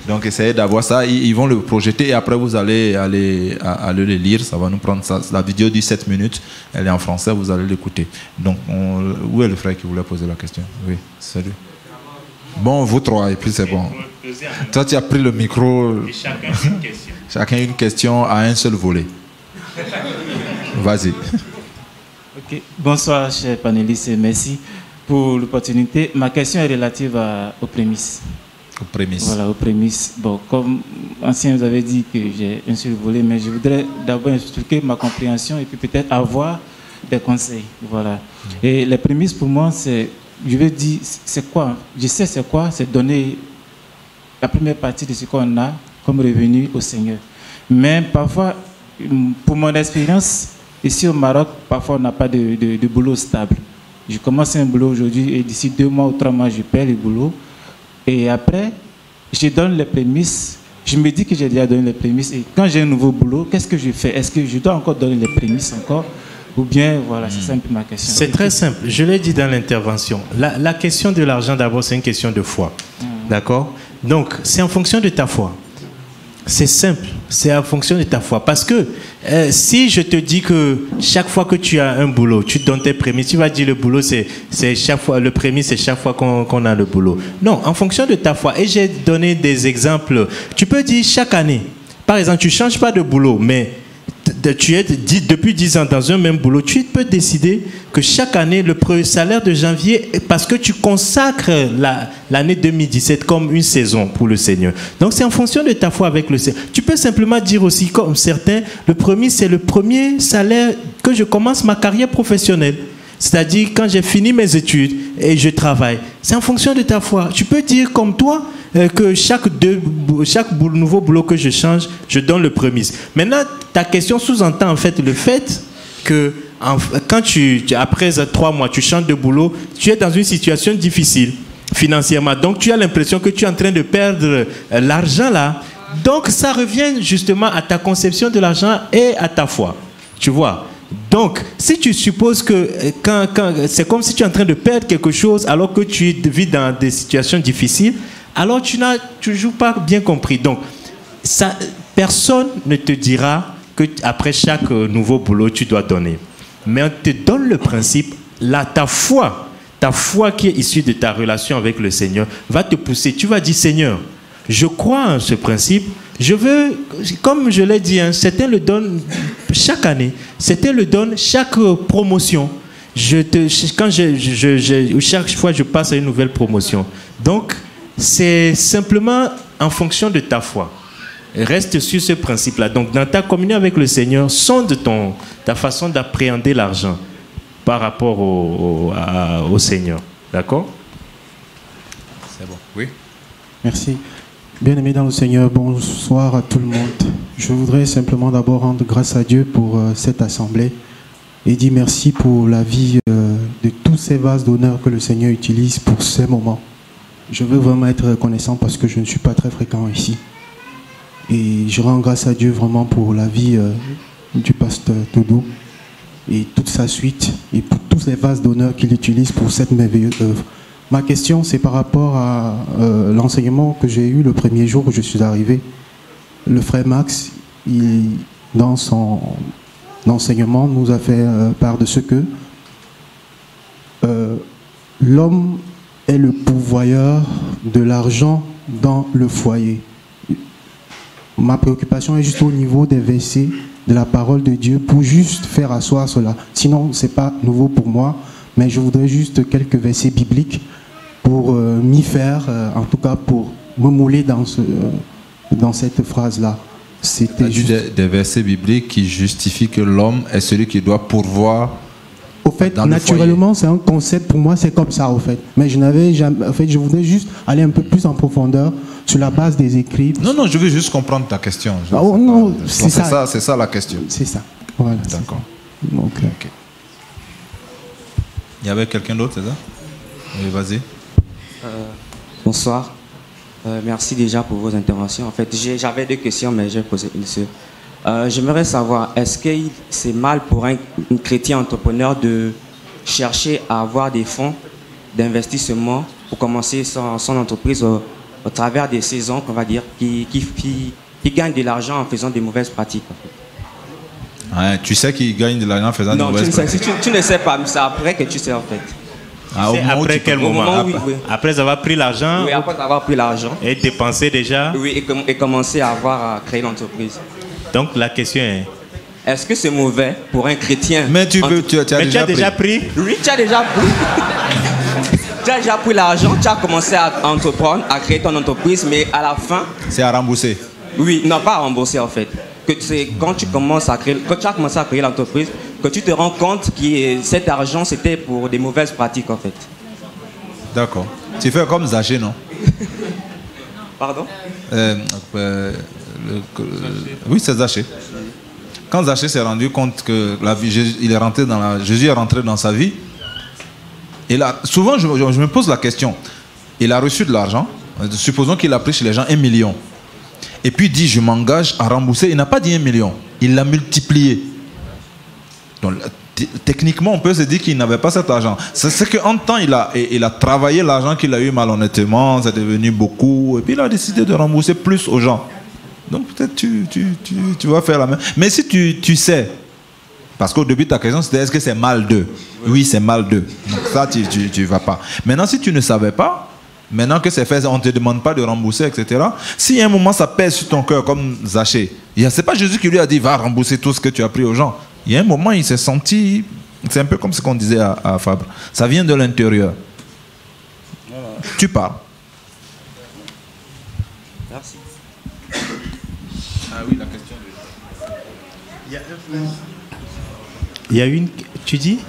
Donc essayez d'avoir ça, ils vont le projeter et après vous allez aller le lire, ça va nous prendre ça. La vidéo dit 7 minutes, elle est en français, vous allez l'écouter. Donc où est le frère qui voulait poser la question? Oui, salut. Bon, vous trois, et puis c'est bon. Toi tu as pris le micro. Et chacun une question. Chacun une question à un seul volet. Vas-y. Ok. Bonsoir chers panélistes, merci pour l'opportunité. Ma question est relative aux prémices. Aux prémices. Voilà, aux prémices. Bon, comme ancien, vous avez dit que j'ai un seul volet, mais je voudrais d'abord expliquer ma compréhension et puis peut-être avoir des conseils. Voilà. Et les prémices, pour moi, c'est, je veux dire, c'est quoi? Je sais c'est quoi, c'est donner la première partie de ce qu'on a comme revenu au Seigneur. Mais parfois, pour mon expérience, ici au Maroc, parfois on n'a pas de boulot stable. Je commence un boulot aujourd'hui et d'ici 2 mois ou 3 mois, je perds le boulot. Et après, je donne les prémices. Je me dis que j'ai déjà donné les prémices. Et quand j'ai un nouveau boulot, qu'est-ce que je fais? Est-ce que je dois encore donner les prémices encore? Ou bien, voilà, c'est ça un peu ma question. C'est très simple. Je l'ai dit dans l'intervention. La question de l'argent, d'abord, c'est une question de foi. D'accord? Donc, c'est en fonction de ta foi. C'est simple, c'est en fonction de ta foi. Parce que si je te dis que chaque fois que tu as un boulot, tu donnes tes prémices, tu vas dire le boulot, c'est chaque fois, le prémisse, c'est chaque fois qu'on a le boulot. Non, en fonction de ta foi. Et j'ai donné des exemples. Tu peux dire chaque année, par exemple, tu ne changes pas de boulot, mais tu es depuis 10 ans dans un même boulot, tu peux décider que chaque année, le salaire de janvier, parce que tu consacres l'année 2017 comme une saison pour le Seigneur. Donc c'est en fonction de ta foi avec le Seigneur. Tu peux simplement dire aussi, comme certains, le premier, c'est le premier salaire que je commence ma carrière professionnelle. C'est-à-dire quand j'ai fini mes études et je travaille. C'est en fonction de ta foi. Tu peux dire comme toi, que chaque nouveau boulot que je change, je donne le prémisse. Maintenant, ta question sous-entend en fait le fait que quand après 3 mois, tu changes de boulot, tu es dans une situation difficile financièrement. Donc, tu as l'impression que tu es en train de perdre l'argent là. Donc, ça revient justement à ta conception de l'argent et à ta foi. Tu vois? Donc, si tu supposes que c'est comme si tu es en train de perdre quelque chose alors que tu vis dans des situations difficiles, alors tu n'as toujours pas bien compris. Donc, personne ne te dira qu'après chaque nouveau boulot, tu dois donner. Mais on te donne le principe, là, ta foi qui est issue de ta relation avec le Seigneur, va te pousser. Tu vas dire, Seigneur, je crois en ce principe. Je veux, comme je l'ai dit, certains le donnent chaque année, certains le donnent chaque promotion. Chaque fois, je passe à une nouvelle promotion. Donc, c'est simplement en fonction de ta foi. Reste sur ce principe-là. Donc, dans ta communion avec le Seigneur, sonde ta façon d'appréhender l'argent par rapport au Seigneur. D'accord? C'est bon. Oui. Merci. Bien-aimés dans le Seigneur, bonsoir à tout le monde. Je voudrais simplement d'abord rendre grâce à Dieu pour cette assemblée et dire merci pour la vie de tous ces vases d'honneur que le Seigneur utilise pour ces moments. Je veux vraiment être reconnaissant parce que je ne suis pas très fréquent ici. Et je rends grâce à Dieu vraiment pour la vie du pasteur Todo et toute sa suite et pour tous les vases d'honneur qu'il utilise pour cette merveilleuse œuvre. Ma question, c'est par rapport à l'enseignement que j'ai eu le premier jour où je suis arrivé. Le frère Max, dans son d'enseignement nous a fait part de ce que l'homme est le pourvoyeur de l'argent dans le foyer. Ma préoccupation est juste au niveau des versets de la parole de Dieu pour juste faire asseoir cela. Sinon, ce n'est pas nouveau pour moi, mais je voudrais juste quelques versets bibliques pour m'y faire, en tout cas pour me mouler dans cette phrase-là. C'était juste des versets bibliques qui justifient que l'homme est celui qui doit pourvoir. Au fait, naturellement, c'est un concept, pour moi, c'est comme ça, au fait. Mais je n'avais jamais... En fait, je voudrais juste aller un peu plus en profondeur sur la base des écrits. Non, je veux juste comprendre ta question. Non, c'est ça. C'est ça la question. C'est ça. Voilà. D'accord. Donc, il y avait quelqu'un d'autre, c'est ça? Oui, vas-y. Bonsoir. Merci déjà pour vos interventions. En fait, j'avais 2 questions, mais je vais poser une seule. J'aimerais savoir, est-ce que c'est mal pour un chrétien entrepreneur de chercher à avoir des fonds d'investissement pour commencer son entreprise au travers des saisons, qu'on va dire, qui gagnent de l'argent en faisant des mauvaises pratiques en fait. Ouais, tu sais qu'il gagne de l'argent en faisant des mauvaises pratiques? Tu ne sais pas, mais c'est après que tu sais en fait. C'est après quel moment? Après avoir pris l'argent? Oui, après avoir pris l'argent. Et dépensé déjà? Oui, et commencer à créer l'entreprise. Donc la question est... Est-ce que c'est mauvais pour un chrétien? Mais tu as déjà pris? Oui, tu as déjà pris. Tu as déjà pris l'argent, tu as commencé à entreprendre, à créer ton entreprise, mais à la fin... C'est à rembourser? Oui, non, pas à rembourser en fait. Quand tu as commencé à créer l'entreprise, que tu te rends compte que cet argent, c'était pour des mauvaises pratiques en fait. D'accord. Tu fais comme Zaché, non? Pardon? Oui, c'est Zaché. Quand Zaché s'est rendu compte que Jésus est rentré dans sa vie, et là, souvent je me pose la question, il a reçu de l'argent, supposons qu'il a pris chez les gens 1 million, et puis il dit je m'engage à rembourser, il n'a pas dit 1 million, il l'a multiplié. Donc techniquement on peut se dire qu'il n'avait pas cet argent. C'est qu'en temps il a travaillé l'argent qu'il a eu malhonnêtement, c'est devenu beaucoup, et puis il a décidé de rembourser plus aux gens. Donc peut-être tu vas faire la même. Mais si tu sais, parce qu'au début ta question c'était est-ce que c'est mal d'eux? Oui, c'est mal d'eux. Donc ça tu vas pas. Maintenant si tu ne savais pas, maintenant que c'est fait, on ne te demande pas de rembourser, etc. Si à un moment ça pèse sur ton cœur comme Zaché, c'est pas Jésus qui lui a dit va rembourser tout ce que tu as pris aux gens. Il y a un moment il s'est senti, c'est un peu comme ce qu'on disait à Fabre, ça vient de l'intérieur. Voilà. Tu parles. Merci. Ah oui, la question Il y a une... Tu dis?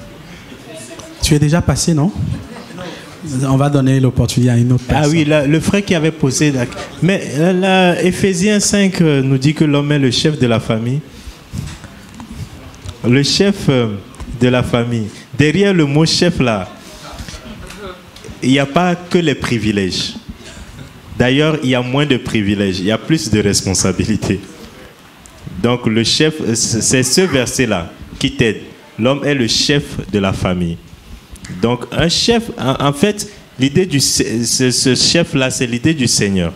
Tu es déjà passé, non? On va donner l'opportunité à une autre personne. Ah oui, le frère qui avait posé... Mais Éphésiens 5 nous dit que l'homme est le chef de la famille. Le chef de la famille. Derrière le mot chef là, il n'y a pas que les privilèges. D'ailleurs, il y a moins de privilèges, il y a plus de responsabilités. Donc le chef, c'est ce verset-là qui t'aide. L'homme est le chef de la famille. Donc un chef, en fait, l'idée de ce chef-là, c'est l'idée du Seigneur.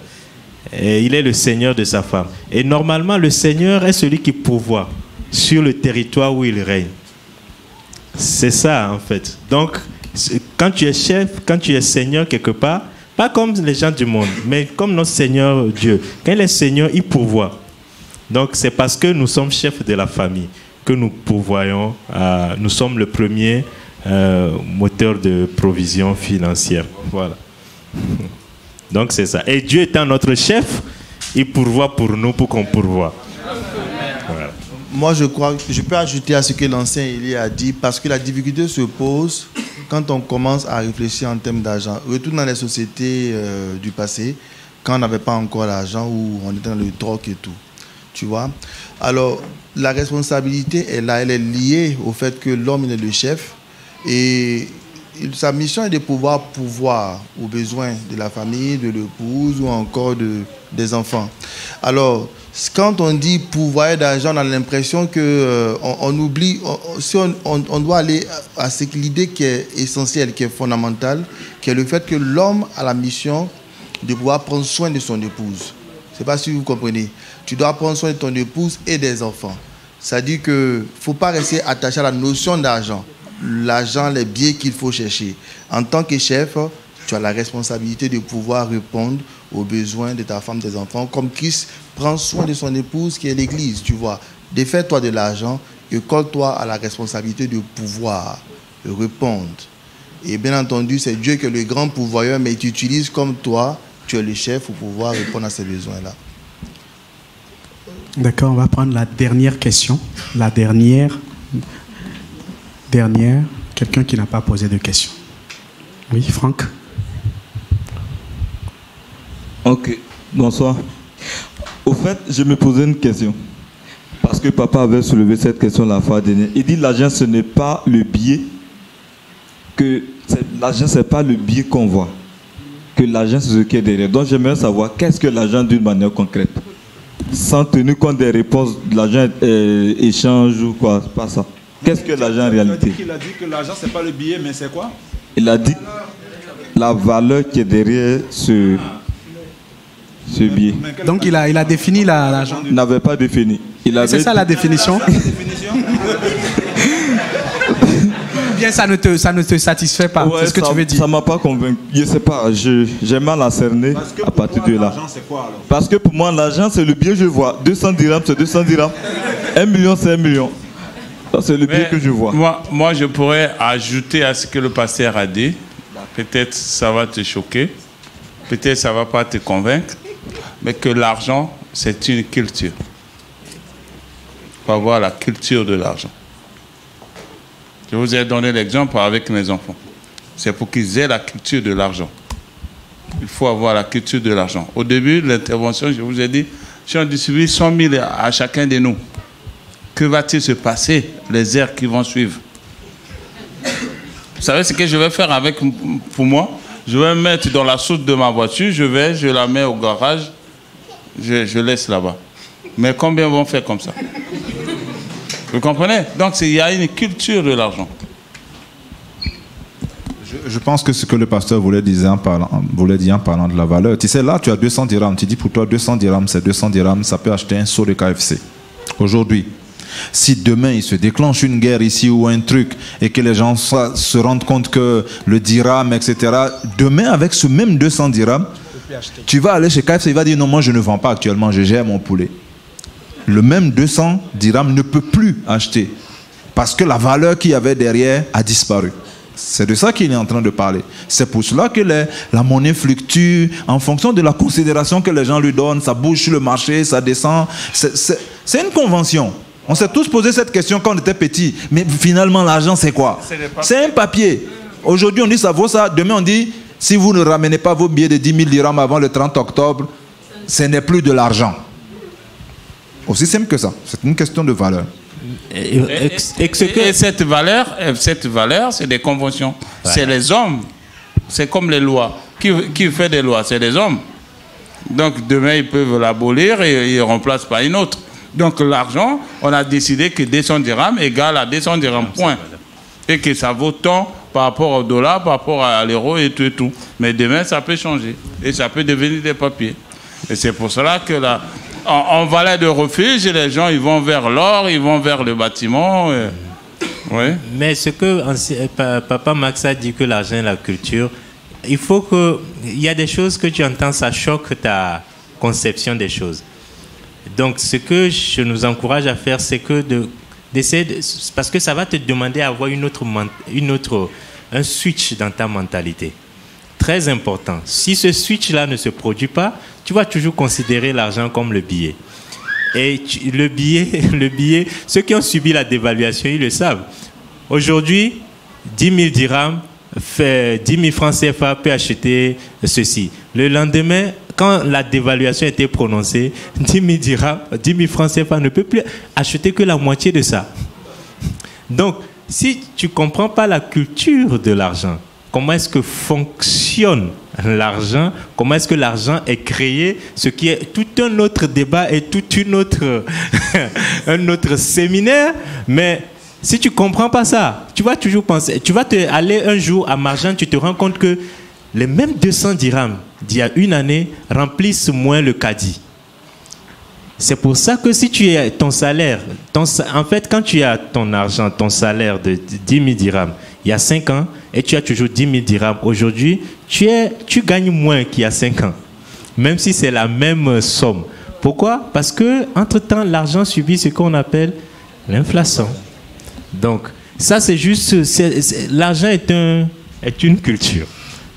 Et il est le Seigneur de sa femme. Et normalement, le Seigneur est celui qui pourvoit sur le territoire où il règne. C'est ça, en fait. Donc, quand tu es chef, quand tu es Seigneur quelque part, pas comme les gens du monde, mais comme notre Seigneur Dieu. Quand il est Seigneur, il pourvoit. Donc, c'est parce que nous sommes chefs de la famille que nous pourvoyons. Nous sommes le premier moteur de provision financière. Voilà. Donc, c'est ça. Et Dieu étant notre chef, il pourvoit pour nous pour qu'on pourvoie. Voilà. Moi, je crois que je peux ajouter à ce que l'ancien Élie a dit, parce que la difficulté se pose quand on commence à réfléchir en termes d'argent. Retourne dans les sociétés du passé, quand on n'avait pas encore l'argent, où on était dans le troc et tout. Tu vois? Alors, la responsabilité est là, elle est liée au fait que l'homme est le chef, et sa mission est de pouvoir pourvoir aux besoins de la famille, de l'épouse ou encore des enfants. Alors, quand on dit pourvoyer d'argent, on a l'impression qu'on oublie, si on doit aller à l'idée qui est essentielle, qui est fondamentale, qui est le fait que l'homme a la mission de pouvoir prendre soin de son épouse. Je ne sais pas si vous comprenez. Tu dois prendre soin de ton épouse et des enfants. Ça dit qu'il ne faut pas rester attaché à la notion d'argent. L'argent, les biais qu'il faut chercher. En tant que chef, tu as la responsabilité de pouvoir répondre aux besoins de ta femme, de tes enfants, comme Christ prend soin de son épouse qui est l'Église, tu vois. Défais-toi de l'argent et colle-toi à la responsabilité de pouvoir répondre. Et bien entendu, c'est Dieu qui est le grand pourvoyeur, mais il t'utilise comme toi, tu es le chef pour pouvoir répondre à ces besoins-là. D'accord, on va prendre la dernière question. La dernière. Quelqu'un qui n'a pas posé de question. Oui, Franck. Ok, bonsoir. Au fait, je me posais une question. Parce que papa avait soulevé cette question la fois dernière. Il dit l'argent, ce n'est pas le biais. L'argent, ce n'est pas le biais qu'on voit. Que l'argent, c'est ce qui est derrière. Donc j'aimerais savoir qu'est-ce que l'argent d'une manière concrète. Sans tenir compte des réponses de l'argent échange ou quoi, c'est pas ça. Qu'est-ce que l'argent en réalité? Il a dit que l'argent, c'est pas le billet, mais c'est quoi? Il a dit la valeur qui est derrière ce billet. Donc il a défini l'argent. Il n'avait pas défini. C'est ça la définition? Bien, ça ne te satisfait pas, ouais, c'est ce que tu veux dire? Ça ne m'a pas convaincu. Je ne sais pas, j'ai mal à cerner à partir de là. C'est quoi, alors? Parce que pour moi, l'argent, c'est le billet que je vois. 200 dirhams, c'est 200 dirhams. 1 million, c'est 1 million. C'est le billet que je vois. Moi, je pourrais ajouter à ce que le pasteur a dit. Peut-être ça va te choquer. Peut-être ça ne va pas te convaincre. Mais que l'argent, c'est une culture. Il faut avoir la culture de l'argent. Je vous ai donné l'exemple avec mes enfants. C'est pour qu'ils aient la culture de l'argent. Il faut avoir la culture de l'argent. Au début de l'intervention, je vous ai dit, si on distribue 100 000 à chacun de nous, que va-t-il se passer les heures qui vont suivre? Vous savez ce que je vais faire avec pour moi? Je vais mettre dans la soute de ma voiture, je la mets au garage, je laisse là-bas. Mais combien vont faire comme ça? Vous comprenez? Donc il y a une culture de l'argent. Je pense que ce que le pasteur voulait dire en parlant de la valeur, tu sais, là tu as 200 dirhams, tu dis pour toi 200 dirhams, c'est 200 dirhams, ça peut acheter un seau de KFC. Aujourd'hui, si demain il se déclenche une guerre ici ou un truc et que les gens se rendent compte que le dirham, etc., demain avec ce même 200 dirhams, tu vas aller chez KFC, il va dire non, moi je ne vends pas actuellement, je gère mon poulet. Le même 200 dirhams ne peut plus acheter parce que la valeur qu'il y avait derrière a disparu. C'est de ça qu'il est en train de parler. C'est pour cela que la monnaie fluctue en fonction de la considération que les gens lui donnent. Ça bouge sur le marché, ça descend. C'est une convention. On s'est tous posé cette question quand on était petits. Mais finalement, l'argent, c'est quoi? C'est un papier. Aujourd'hui, on dit ça vaut ça. Demain, on dit, si vous ne ramenez pas vos billets de 10 000 dirhams avant le 30 octobre, ce n'est plus de l'argent. Aussi simple que ça. C'est une question de valeur. Et cette valeur, c'est des conventions. Ouais. C'est les hommes. C'est comme les lois. Qui fait des lois? C'est les hommes. Donc demain, ils peuvent l'abolir et ils remplacent par une autre. Donc l'argent, on a décidé que 200 dirhams égale à 200 dirhams, point. Et que ça vaut tant par rapport au dollar, par rapport à l'euro et tout et tout. Mais demain, ça peut changer. Et ça peut devenir des papiers. Et c'est pour cela que là, en vallée de refuge, les gens, ils vont vers l'or, ils vont vers le bâtiment. Oui. Mais ce que Papa Max a dit, que l'argent est la culture, il faut que... Il y a des choses que tu entends, ça choque ta conception des choses. Donc, ce que je nous encourage à faire, c'est que d'essayer parce que ça va te demander à avoir un switch dans ta mentalité. Très important. Si ce switch-là ne se produit pas, tu vas toujours considérer l'argent comme le billet. Et le billet, ceux qui ont subi la dévaluation, ils le savent. Aujourd'hui, 10 000 dirhams, 10 000 francs CFA peut acheter ceci. Le lendemain, quand la dévaluation a été prononcée, 10 000 dirhams, 10 000 francs CFA ne peut plus acheter que la moitié de ça. Donc, si tu ne comprends pas la culture de l'argent, comment est-ce que fonctionne l'argent, comment est-ce que l'argent est créé, ce qui est tout un autre débat et toute une autre un autre séminaire. Mais si tu ne comprends pas ça, tu vas toujours penser, tu vas aller un jour à Marjan, tu te rends compte que les mêmes 200 dirhams d'il y a une année remplissent moins le caddie. C'est pour ça que si tu as ton salaire, en fait, quand tu as ton argent, ton salaire de 10 000 dirhams, il y a 5 ans, et tu as toujours 10 000 dirhams, aujourd'hui, tu gagnes moins qu'il y a 5 ans, même si c'est la même somme. Pourquoi? Parce que entre-temps, l'argent subit ce qu'on appelle l'inflation. Donc, ça, c'est juste... L'argent est une culture.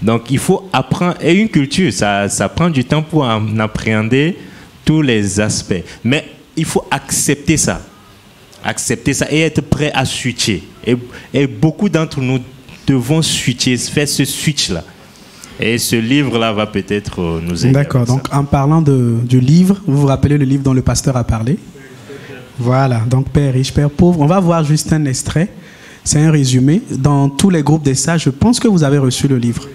Donc, il faut apprendre... Et une culture, ça prend du temps pour en appréhender tous les aspects. Mais il faut accepter ça. Accepter ça et être prêt à switcher. Et beaucoup d'entre nous devons switcher, faire ce switch-là. Et ce livre-là va peut-être nous aider. D'accord. Donc, en parlant du livre, vous vous rappelez le livre dont le pasteur a parlé? Voilà. Donc, Père riche, Père pauvre. On va voir juste un extrait. C'est un résumé. Dans tous les groupes des sages, je pense que vous avez reçu le livre.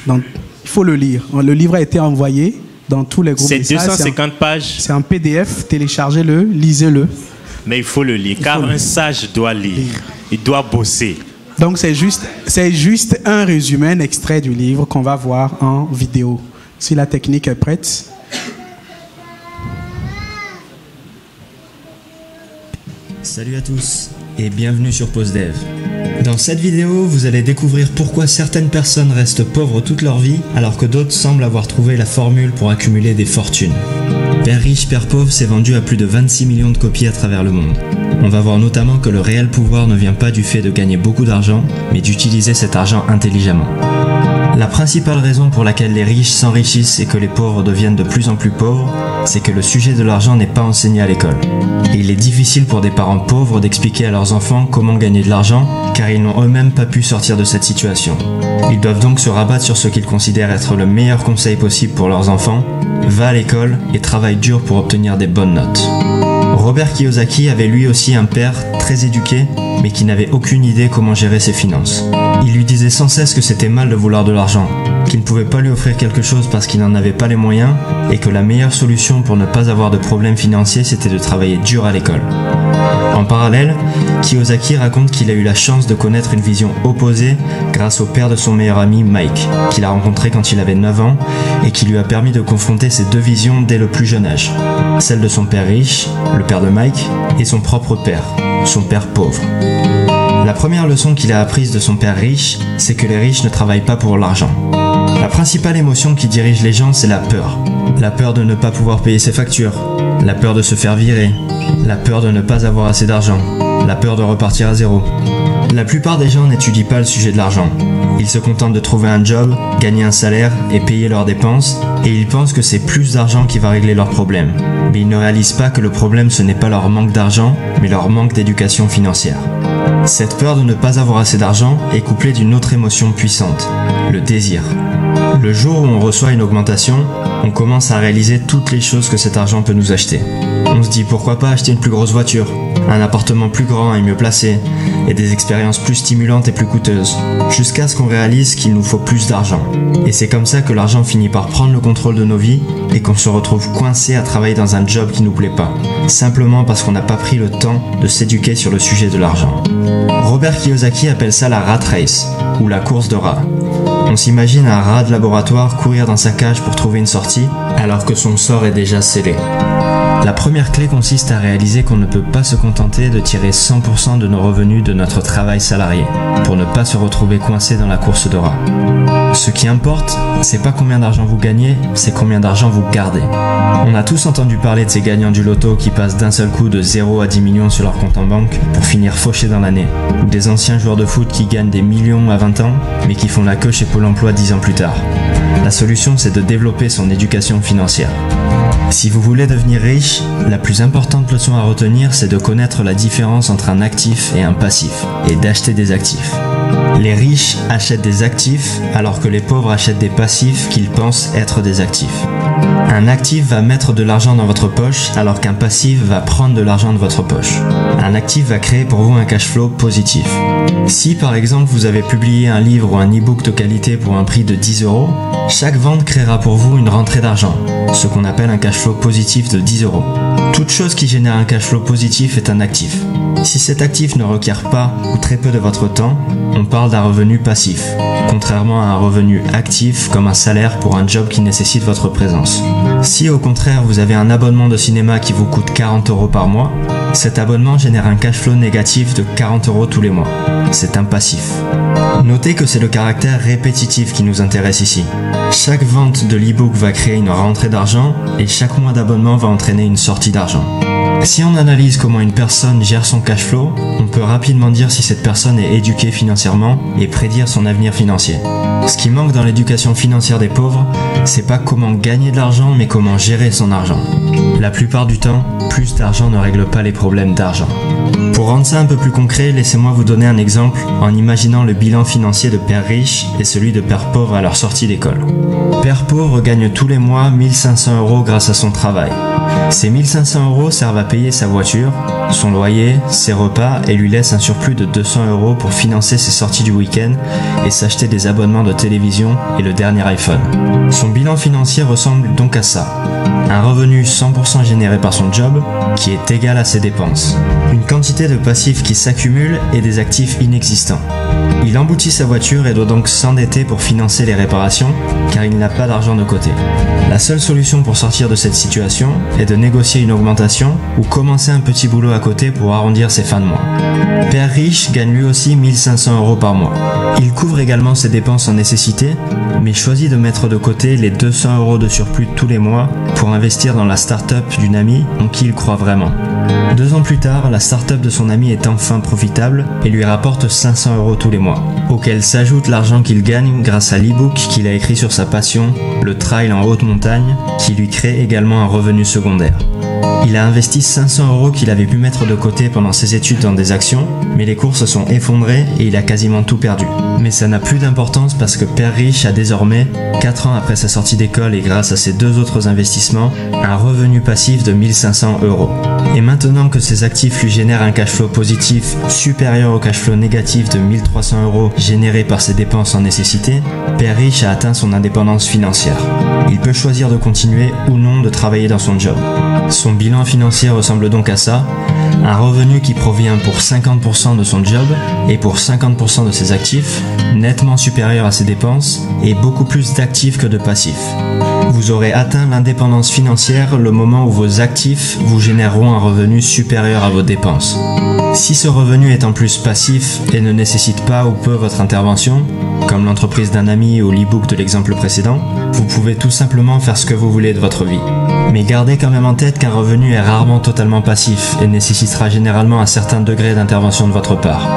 Donc, il faut le lire. Le livre a été envoyé dans tous les groupes des sages. C'est 250 pages. C'est en PDF. Téléchargez-le, lisez-le. Mais il faut le lire, car un sage doit lire. Il doit bosser. Donc, c'est juste un résumé, un extrait du livre qu'on va voir en vidéo. Si la technique est prête. Salut à tous et bienvenue sur PostDev. Dans cette vidéo, vous allez découvrir pourquoi certaines personnes restent pauvres toute leur vie alors que d'autres semblent avoir trouvé la formule pour accumuler des fortunes. Père riche, Père pauvre s'est vendu à plus de 26 millions de copies à travers le monde. On va voir notamment que le réel pouvoir ne vient pas du fait de gagner beaucoup d'argent, mais d'utiliser cet argent intelligemment. La principale raison pour laquelle les riches s'enrichissent et que les pauvres deviennent de plus en plus pauvres, c'est que le sujet de l'argent n'est pas enseigné à l'école. Et il est difficile pour des parents pauvres d'expliquer à leurs enfants comment gagner de l'argent, car ils n'ont eux-mêmes pas pu sortir de cette situation. Ils doivent donc se rabattre sur ce qu'ils considèrent être le meilleur conseil possible pour leurs enfants: va à l'école et travaille dur pour obtenir des bonnes notes. Robert Kiyosaki avait lui aussi un père très éduqué, mais qui n'avait aucune idée comment gérer ses finances. Il lui disait sans cesse que c'était mal de vouloir de l'argent, qu'il ne pouvait pas lui offrir quelque chose parce qu'il n'en avait pas les moyens, et que la meilleure solution pour ne pas avoir de problèmes financiers, c'était de travailler dur à l'école. En parallèle, Kiyosaki raconte qu'il a eu la chance de connaître une vision opposée grâce au père de son meilleur ami Mike, qu'il a rencontré quand il avait 9 ans, et qui lui a permis de confronter ces deux visions dès le plus jeune âge. Celle de son père riche, le père de Mike, et son propre père, son père pauvre. La première leçon qu'il a apprise de son père riche, c'est que les riches ne travaillent pas pour l'argent. La principale émotion qui dirige les gens, c'est la peur. La peur de ne pas pouvoir payer ses factures, la peur de se faire virer, la peur de ne pas avoir assez d'argent, la peur de repartir à zéro. La plupart des gens n'étudient pas le sujet de l'argent. Ils se contentent de trouver un job, gagner un salaire et payer leurs dépenses, et ils pensent que c'est plus d'argent qui va régler leurs problèmes. Mais ils ne réalisent pas que le problème, ce n'est pas leur manque d'argent, mais leur manque d'éducation financière. Cette peur de ne pas avoir assez d'argent est couplée d'une autre émotion puissante, le désir. Le jour où on reçoit une augmentation, on commence à réaliser toutes les choses que cet argent peut nous acheter. On se dit pourquoi pas acheter une plus grosse voiture, un appartement plus grand et mieux placé, et des expériences plus stimulantes et plus coûteuses, jusqu'à ce qu'on réalise qu'il nous faut plus d'argent. Et c'est comme ça que l'argent finit par prendre le contrôle de nos vies et qu'on se retrouve coincé à travailler dans un job qui nous plaît pas, simplement parce qu'on n'a pas pris le temps de s'éduquer sur le sujet de l'argent. Robert Kiyosaki appelle ça la rat race, ou la course de rats. On s'imagine un rat de laboratoire courir dans sa cage pour trouver une sortie, alors que son sort est déjà scellé. La première clé consiste à réaliser qu'on ne peut pas se contenter de tirer 100% de nos revenus de notre travail salarié, pour ne pas se retrouver coincé dans la course de rats. Ce qui importe, c'est pas combien d'argent vous gagnez, c'est combien d'argent vous gardez. On a tous entendu parler de ces gagnants du loto qui passent d'un seul coup de 0 à 10 millions sur leur compte en banque pour finir fauchés dans l'année, ou des anciens joueurs de foot qui gagnent des millions à 20 ans, mais qui font la queue chez Pôle emploi 10 ans plus tard. La solution, c'est de développer son éducation financière. Si vous voulez devenir riche, la plus importante leçon à retenir, c'est de connaître la différence entre un actif et un passif, et d'acheter des actifs. Les riches achètent des actifs, alors que les pauvres achètent des passifs qu'ils pensent être des actifs. Un actif va mettre de l'argent dans votre poche, alors qu'un passif va prendre de l'argent de votre poche. Un actif va créer pour vous un cash flow positif. Si par exemple vous avez publié un livre ou un e-book de qualité pour un prix de 10 €, chaque vente créera pour vous une rentrée d'argent, ce qu'on appelle un cash flow positif de 10 €. Toute chose qui génère un cash flow positif est un actif. Si cet actif ne requiert pas ou très peu de votre temps, on parle d'un revenu passif. contrairement à un revenu actif comme un salaire pour un job qui nécessite votre présence. Si au contraire vous avez un abonnement de cinéma qui vous coûte 40 € par mois, cet abonnement génère un cash flow négatif de 40 € tous les mois. C'est un passif. Notez que c'est le caractère répétitif qui nous intéresse ici. Chaque vente de l'e-book va créer une rentrée d'argent et chaque mois d'abonnement va entraîner une sortie d'argent. Si on analyse comment une personne gère son cash flow, on peut rapidement dire si cette personne est éduquée financièrement et prédire son avenir financier. Ce qui manque dans l'éducation financière des pauvres, c'est pas comment gagner de l'argent, mais comment gérer son argent. La plupart du temps, plus d'argent ne règle pas les problèmes d'argent. Pour rendre ça un peu plus concret, laissez-moi vous donner un exemple en imaginant le bilan financier de père riche et celui de père pauvre à leur sortie d'école. Père pauvre gagne tous les mois 1500 € grâce à son travail. Ces 1500 € servent à payer sa voiture, son loyer, ses repas et lui laissent un surplus de 200 € pour financer ses sorties du week-end et s'acheter des abonnements de télévision et le dernier iPhone. Son bilan financier ressemble donc à ça. Un revenu 100% généré par son job qui est égal à ses dépenses. Une quantité de passifs qui s'accumule et des actifs inexistants. Il emboutit sa voiture et doit donc s'endetter pour financer les réparations car il n'a pas d'argent de côté. La seule solution pour sortir de cette situation est de négocier une augmentation ou commencer un petit boulot à côté pour arrondir ses fins de mois. Père riche gagne lui aussi 1500 € par mois. Il couvre également ses dépenses en nécessité, mais choisit de mettre de côté les 200 € de surplus tous les mois pour investir dans la start-up d'une amie en qui il croit vraiment. 2 ans plus tard, la start-up de son ami est enfin profitable et lui rapporte 500 € tous les mois, auquel s'ajoute l'argent qu'il gagne grâce à l'e-book qu'il a écrit sur sa passion, le trail en haute montagne, qui lui crée également un revenu secondaire. Il a investi 500 € qu'il avait pu mettre de côté pendant ses études dans des actions, mais les cours se sont effondrés et il a quasiment tout perdu. Mais ça n'a plus d'importance parce que père riche a désormais, 4 ans après sa sortie d'école et grâce à ses 2 autres investissements, un revenu passif de 1500 €. Et maintenant que ses actifs lui génèrent un cash flow positif supérieur au cash flow négatif de 1300 € généré par ses dépenses en nécessité, père riche a atteint son indépendance financière. Il peut choisir de continuer ou non de travailler dans son job. Son bilan financier ressemble donc à ça, un revenu qui provient pour 50% de son job et pour 50% de ses actifs, nettement supérieur à ses dépenses et beaucoup plus d'actifs que de passifs. Vous aurez atteint l'indépendance financière le moment où vos actifs vous généreront un revenu supérieur à vos dépenses. Si ce revenu est en plus passif et ne nécessite pas ou peu votre intervention, comme l'entreprise d'un ami ou l'e-book de l'exemple précédent, vous pouvez tout simplement faire ce que vous voulez de votre vie. Mais gardez quand même en tête qu'un revenu est rarement totalement passif et nécessitera généralement un certain degré d'intervention de votre part.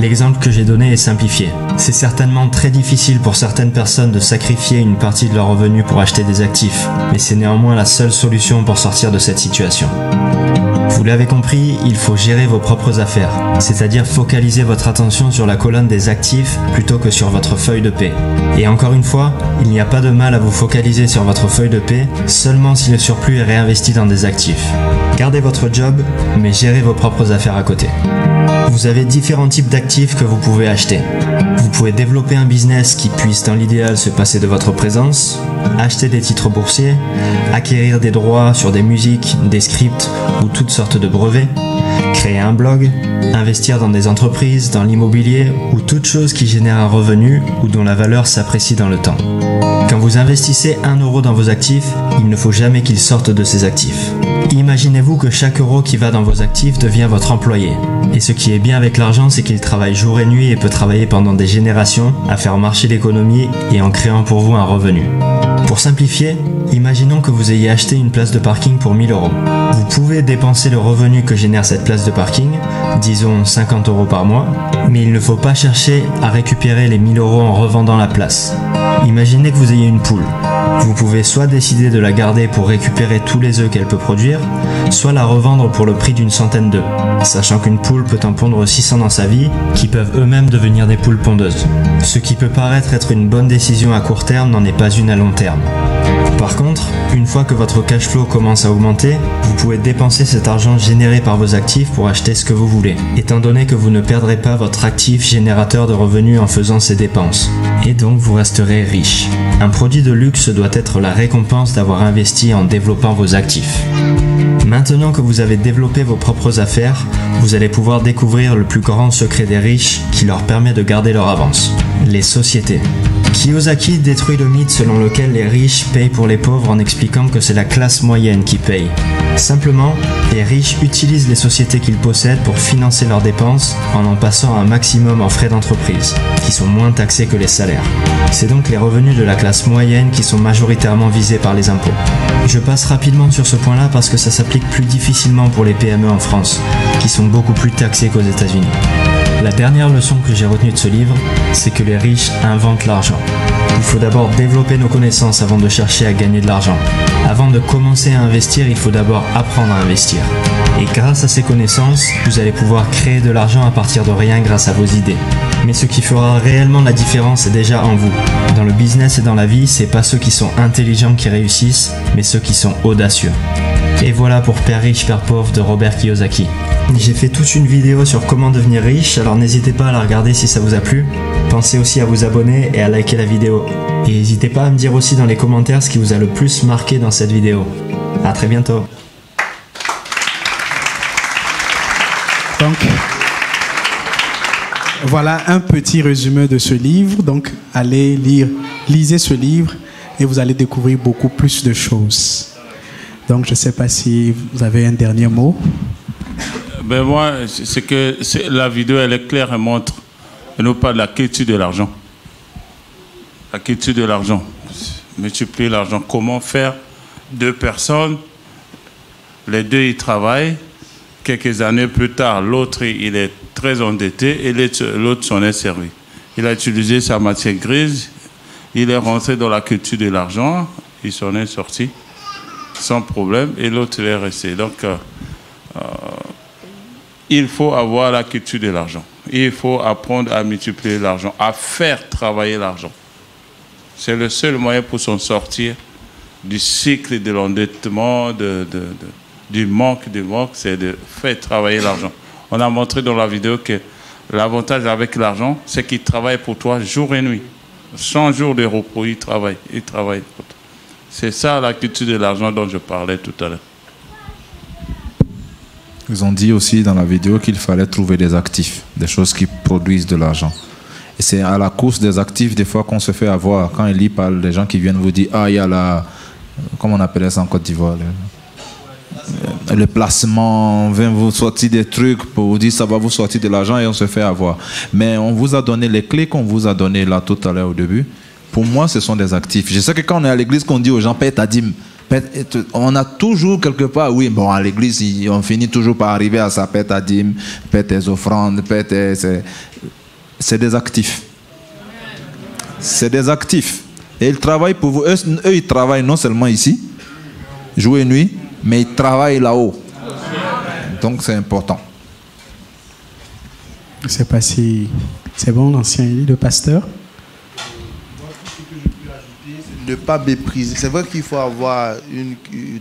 L'exemple que j'ai donné est simplifié. C'est certainement très difficile pour certaines personnes de sacrifier une partie de leur revenu pour acheter des actifs, mais c'est néanmoins la seule solution pour sortir de cette situation. Vous l'avez compris, il faut gérer vos propres affaires, c'est-à-dire focaliser votre attention sur la colonne des actifs plutôt que sur votre feuille de paie. Et encore une fois, il n'y a pas de mal à vous focaliser sur votre feuille de paie, seulement si le surplus est réinvesti dans des actifs. Gardez votre job, mais gérez vos propres affaires à côté. Vous avez différents types d'actifs que vous pouvez acheter. Vous pouvez développer un business qui puisse dans l'idéal se passer de votre présence, acheter des titres boursiers, acquérir des droits sur des musiques, des scripts ou toutes sortes de brevets, créer un blog, investir dans des entreprises, dans l'immobilier ou toute chose qui génère un revenu ou dont la valeur s'apprécie dans le temps. Quand vous investissez 1 € dans vos actifs, il ne faut jamais qu'il sorte de ces actifs. Imaginez-vous que chaque euro qui va dans vos actifs devient votre employé. Et ce qui est bien avec l'argent, c'est qu'il travaille jour et nuit et peut travailler pendant des générations à faire marcher l'économie et en créant pour vous un revenu. Pour simplifier, imaginons que vous ayez acheté une place de parking pour 1000 €. Vous pouvez dépenser le revenu que génère cette place de parking, disons 50 € par mois, mais il ne faut pas chercher à récupérer les 1000 € en revendant la place. Imaginez que vous ayez une poule. Vous pouvez soit décider de la garder pour récupérer tous les œufs qu'elle peut produire, soit la revendre pour le prix d'une centaine d'œufs, sachant qu'une poule peut en pondre 600 dans sa vie, qui peuvent eux-mêmes devenir des poules pondeuses. Ce qui peut paraître être une bonne décision à court terme n'en est pas une à long terme. Par contre, une fois que votre cash flow commence à augmenter, vous pouvez dépenser cet argent généré par vos actifs pour acheter ce que vous voulez, étant donné que vous ne perdrez pas votre actif générateur de revenus en faisant ces dépenses. Et donc vous resterez riche. Un produit de luxe doit être la récompense d'avoir investi en développant vos actifs. Maintenant que vous avez développé vos propres affaires, vous allez pouvoir découvrir le plus grand secret des riches qui leur permet de garder leur avance. Les sociétés. Kiyosaki détruit le mythe selon lequel les riches payent pour les pauvres en expliquant que c'est la classe moyenne qui paye. Simplement, les riches utilisent les sociétés qu'ils possèdent pour financer leurs dépenses en passant un maximum en frais d'entreprise, qui sont moins taxés que les salaires. C'est donc les revenus de la classe moyenne qui sont majoritairement visés par les impôts. Je passe rapidement sur ce point-là parce que ça s'applique plus difficilement pour les PME en France, qui sont beaucoup plus taxés qu'aux États-Unis. La dernière leçon que j'ai retenue de ce livre, c'est que les riches inventent l'argent. Il faut d'abord développer nos connaissances avant de chercher à gagner de l'argent. Avant de commencer à investir, il faut d'abord apprendre à investir. Et grâce à ces connaissances, vous allez pouvoir créer de l'argent à partir de rien grâce à vos idées. Mais ce qui fera réellement la différence est déjà en vous. Dans le business et dans la vie, c'est pas ceux qui sont intelligents qui réussissent, mais ceux qui sont audacieux. Et voilà pour Père riche, Père pauvre de Robert Kiyosaki. J'ai fait toute une vidéo sur comment devenir riche, alors n'hésitez pas à la regarder si ça vous a plu. Pensez aussi à vous abonner et à liker la vidéo. Et n'hésitez pas à me dire aussi dans les commentaires ce qui vous a le plus marqué dans cette vidéo. À très bientôt. Donc, voilà un petit résumé de ce livre. Donc, allez lisez ce livre et vous allez découvrir beaucoup plus de choses. Donc, je ne sais pas si vous avez un dernier mot. Ben moi, c'est que la vidéo, elle est claire, elle montre, elle nous parle de la culture de l'argent. La culture de l'argent. Multiplier l'argent. Comment faire 2 personnes, les 2 ils travaillent, quelques années plus tard, l'autre il est très endetté et l'autre s'en est servi. Il a utilisé sa matière grise, il est rentré dans la culture de l'argent, il s'en est sorti sans problème et l'autre il est resté. Donc, il faut avoir la culture de l'argent. Il faut apprendre à multiplier l'argent, à faire travailler l'argent. C'est le seul moyen pour s'en sortir du cycle de l'endettement, du manque, c'est de faire travailler l'argent. On a montré dans la vidéo que l'avantage avec l'argent, c'est qu'il travaille pour toi jour et nuit. 100 jours de repos, il travaille pour toi. C'est ça la culture de l'argent dont je parlais tout à l'heure. Ils ont dit aussi dans la vidéo qu'il fallait trouver des actifs, des choses qui produisent de l'argent. Et c'est à la course des actifs, des fois, qu'on se fait avoir. Quand Elie parle des gens qui viennent vous dire, ah, il y a la... Comment on appelait ça en Côte d'Ivoire? Le placement, on vient vous sortir des trucs pour vous dire, ça va vous sortir de l'argent et on se fait avoir. Mais on vous a donné les clés qu'on vous a données là tout à l'heure au début. Pour moi, ce sont des actifs. Je sais que quand on est à l'église, qu'on dit aux gens, paie ta dîme. On a toujours quelque part, oui, bon, à l'église, on finit toujours par arriver à ça, paie ta dîme, paie tes offrandes, paie tes... C'est des actifs. C'est des actifs. Et ils travaillent pour vous. Eux, ils travaillent non seulement ici, jour et nuit, mais ils travaillent là-haut. Donc, c'est important. Je ne sais pas si c'est bon, l'ancien Elie, le pasteur. Ne pas mépriser. C'est vrai qu'il faut avoir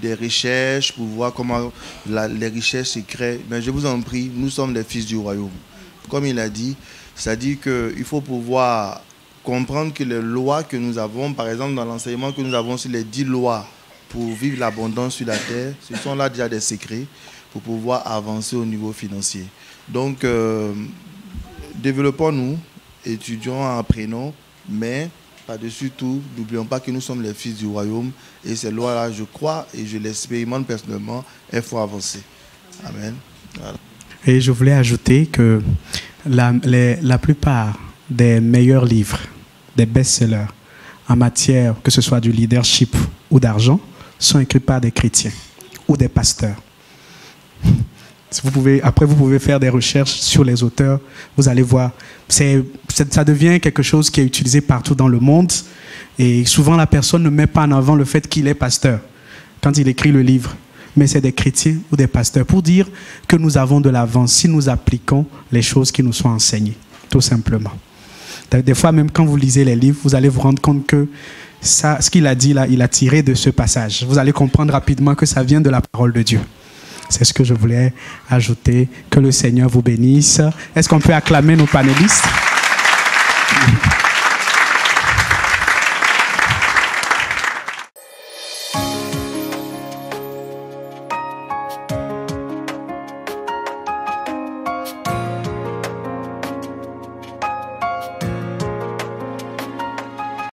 des recherches pour voir comment les richesses se créent. Mais je vous en prie, nous sommes les fils du royaume. Comme il a dit, c'est-à-dire qu'il faut pouvoir comprendre que les lois que nous avons, par exemple dans l'enseignement que nous avons sur les 10 lois pour vivre l'abondance sur la terre, ce sont là déjà des secrets pour pouvoir avancer au niveau financier. Donc, développons-nous, étudions, apprenons, mais par-dessus tout, n'oublions pas que nous sommes les fils du royaume et ces lois-là, je crois et je l'expérimente personnellement, il faut avancer. Amen. Voilà. Et je voulais ajouter que la plupart des meilleurs livres, des best-sellers en matière, que ce soit du leadership ou d'argent, sont écrits par des chrétiens ou des pasteurs. Après, vous pouvez faire des recherches sur les auteurs, vous allez voir. Ça devient quelque chose qui est utilisé partout dans le monde. Et souvent, la personne ne met pas en avant le fait qu'il est pasteur quand il écrit le livre. Mais c'est des chrétiens ou des pasteurs pour dire que nous avons de l'avance si nous appliquons les choses qui nous sont enseignées, tout simplement. Des fois, même quand vous lisez les livres, vous allez vous rendre compte que ce qu'il a dit là, il a tiré de ce passage. Vous allez comprendre rapidement que ça vient de la parole de Dieu. C'est ce que je voulais ajouter. Que le Seigneur vous bénisse. Est-ce qu'on peut acclamer nos panélistes?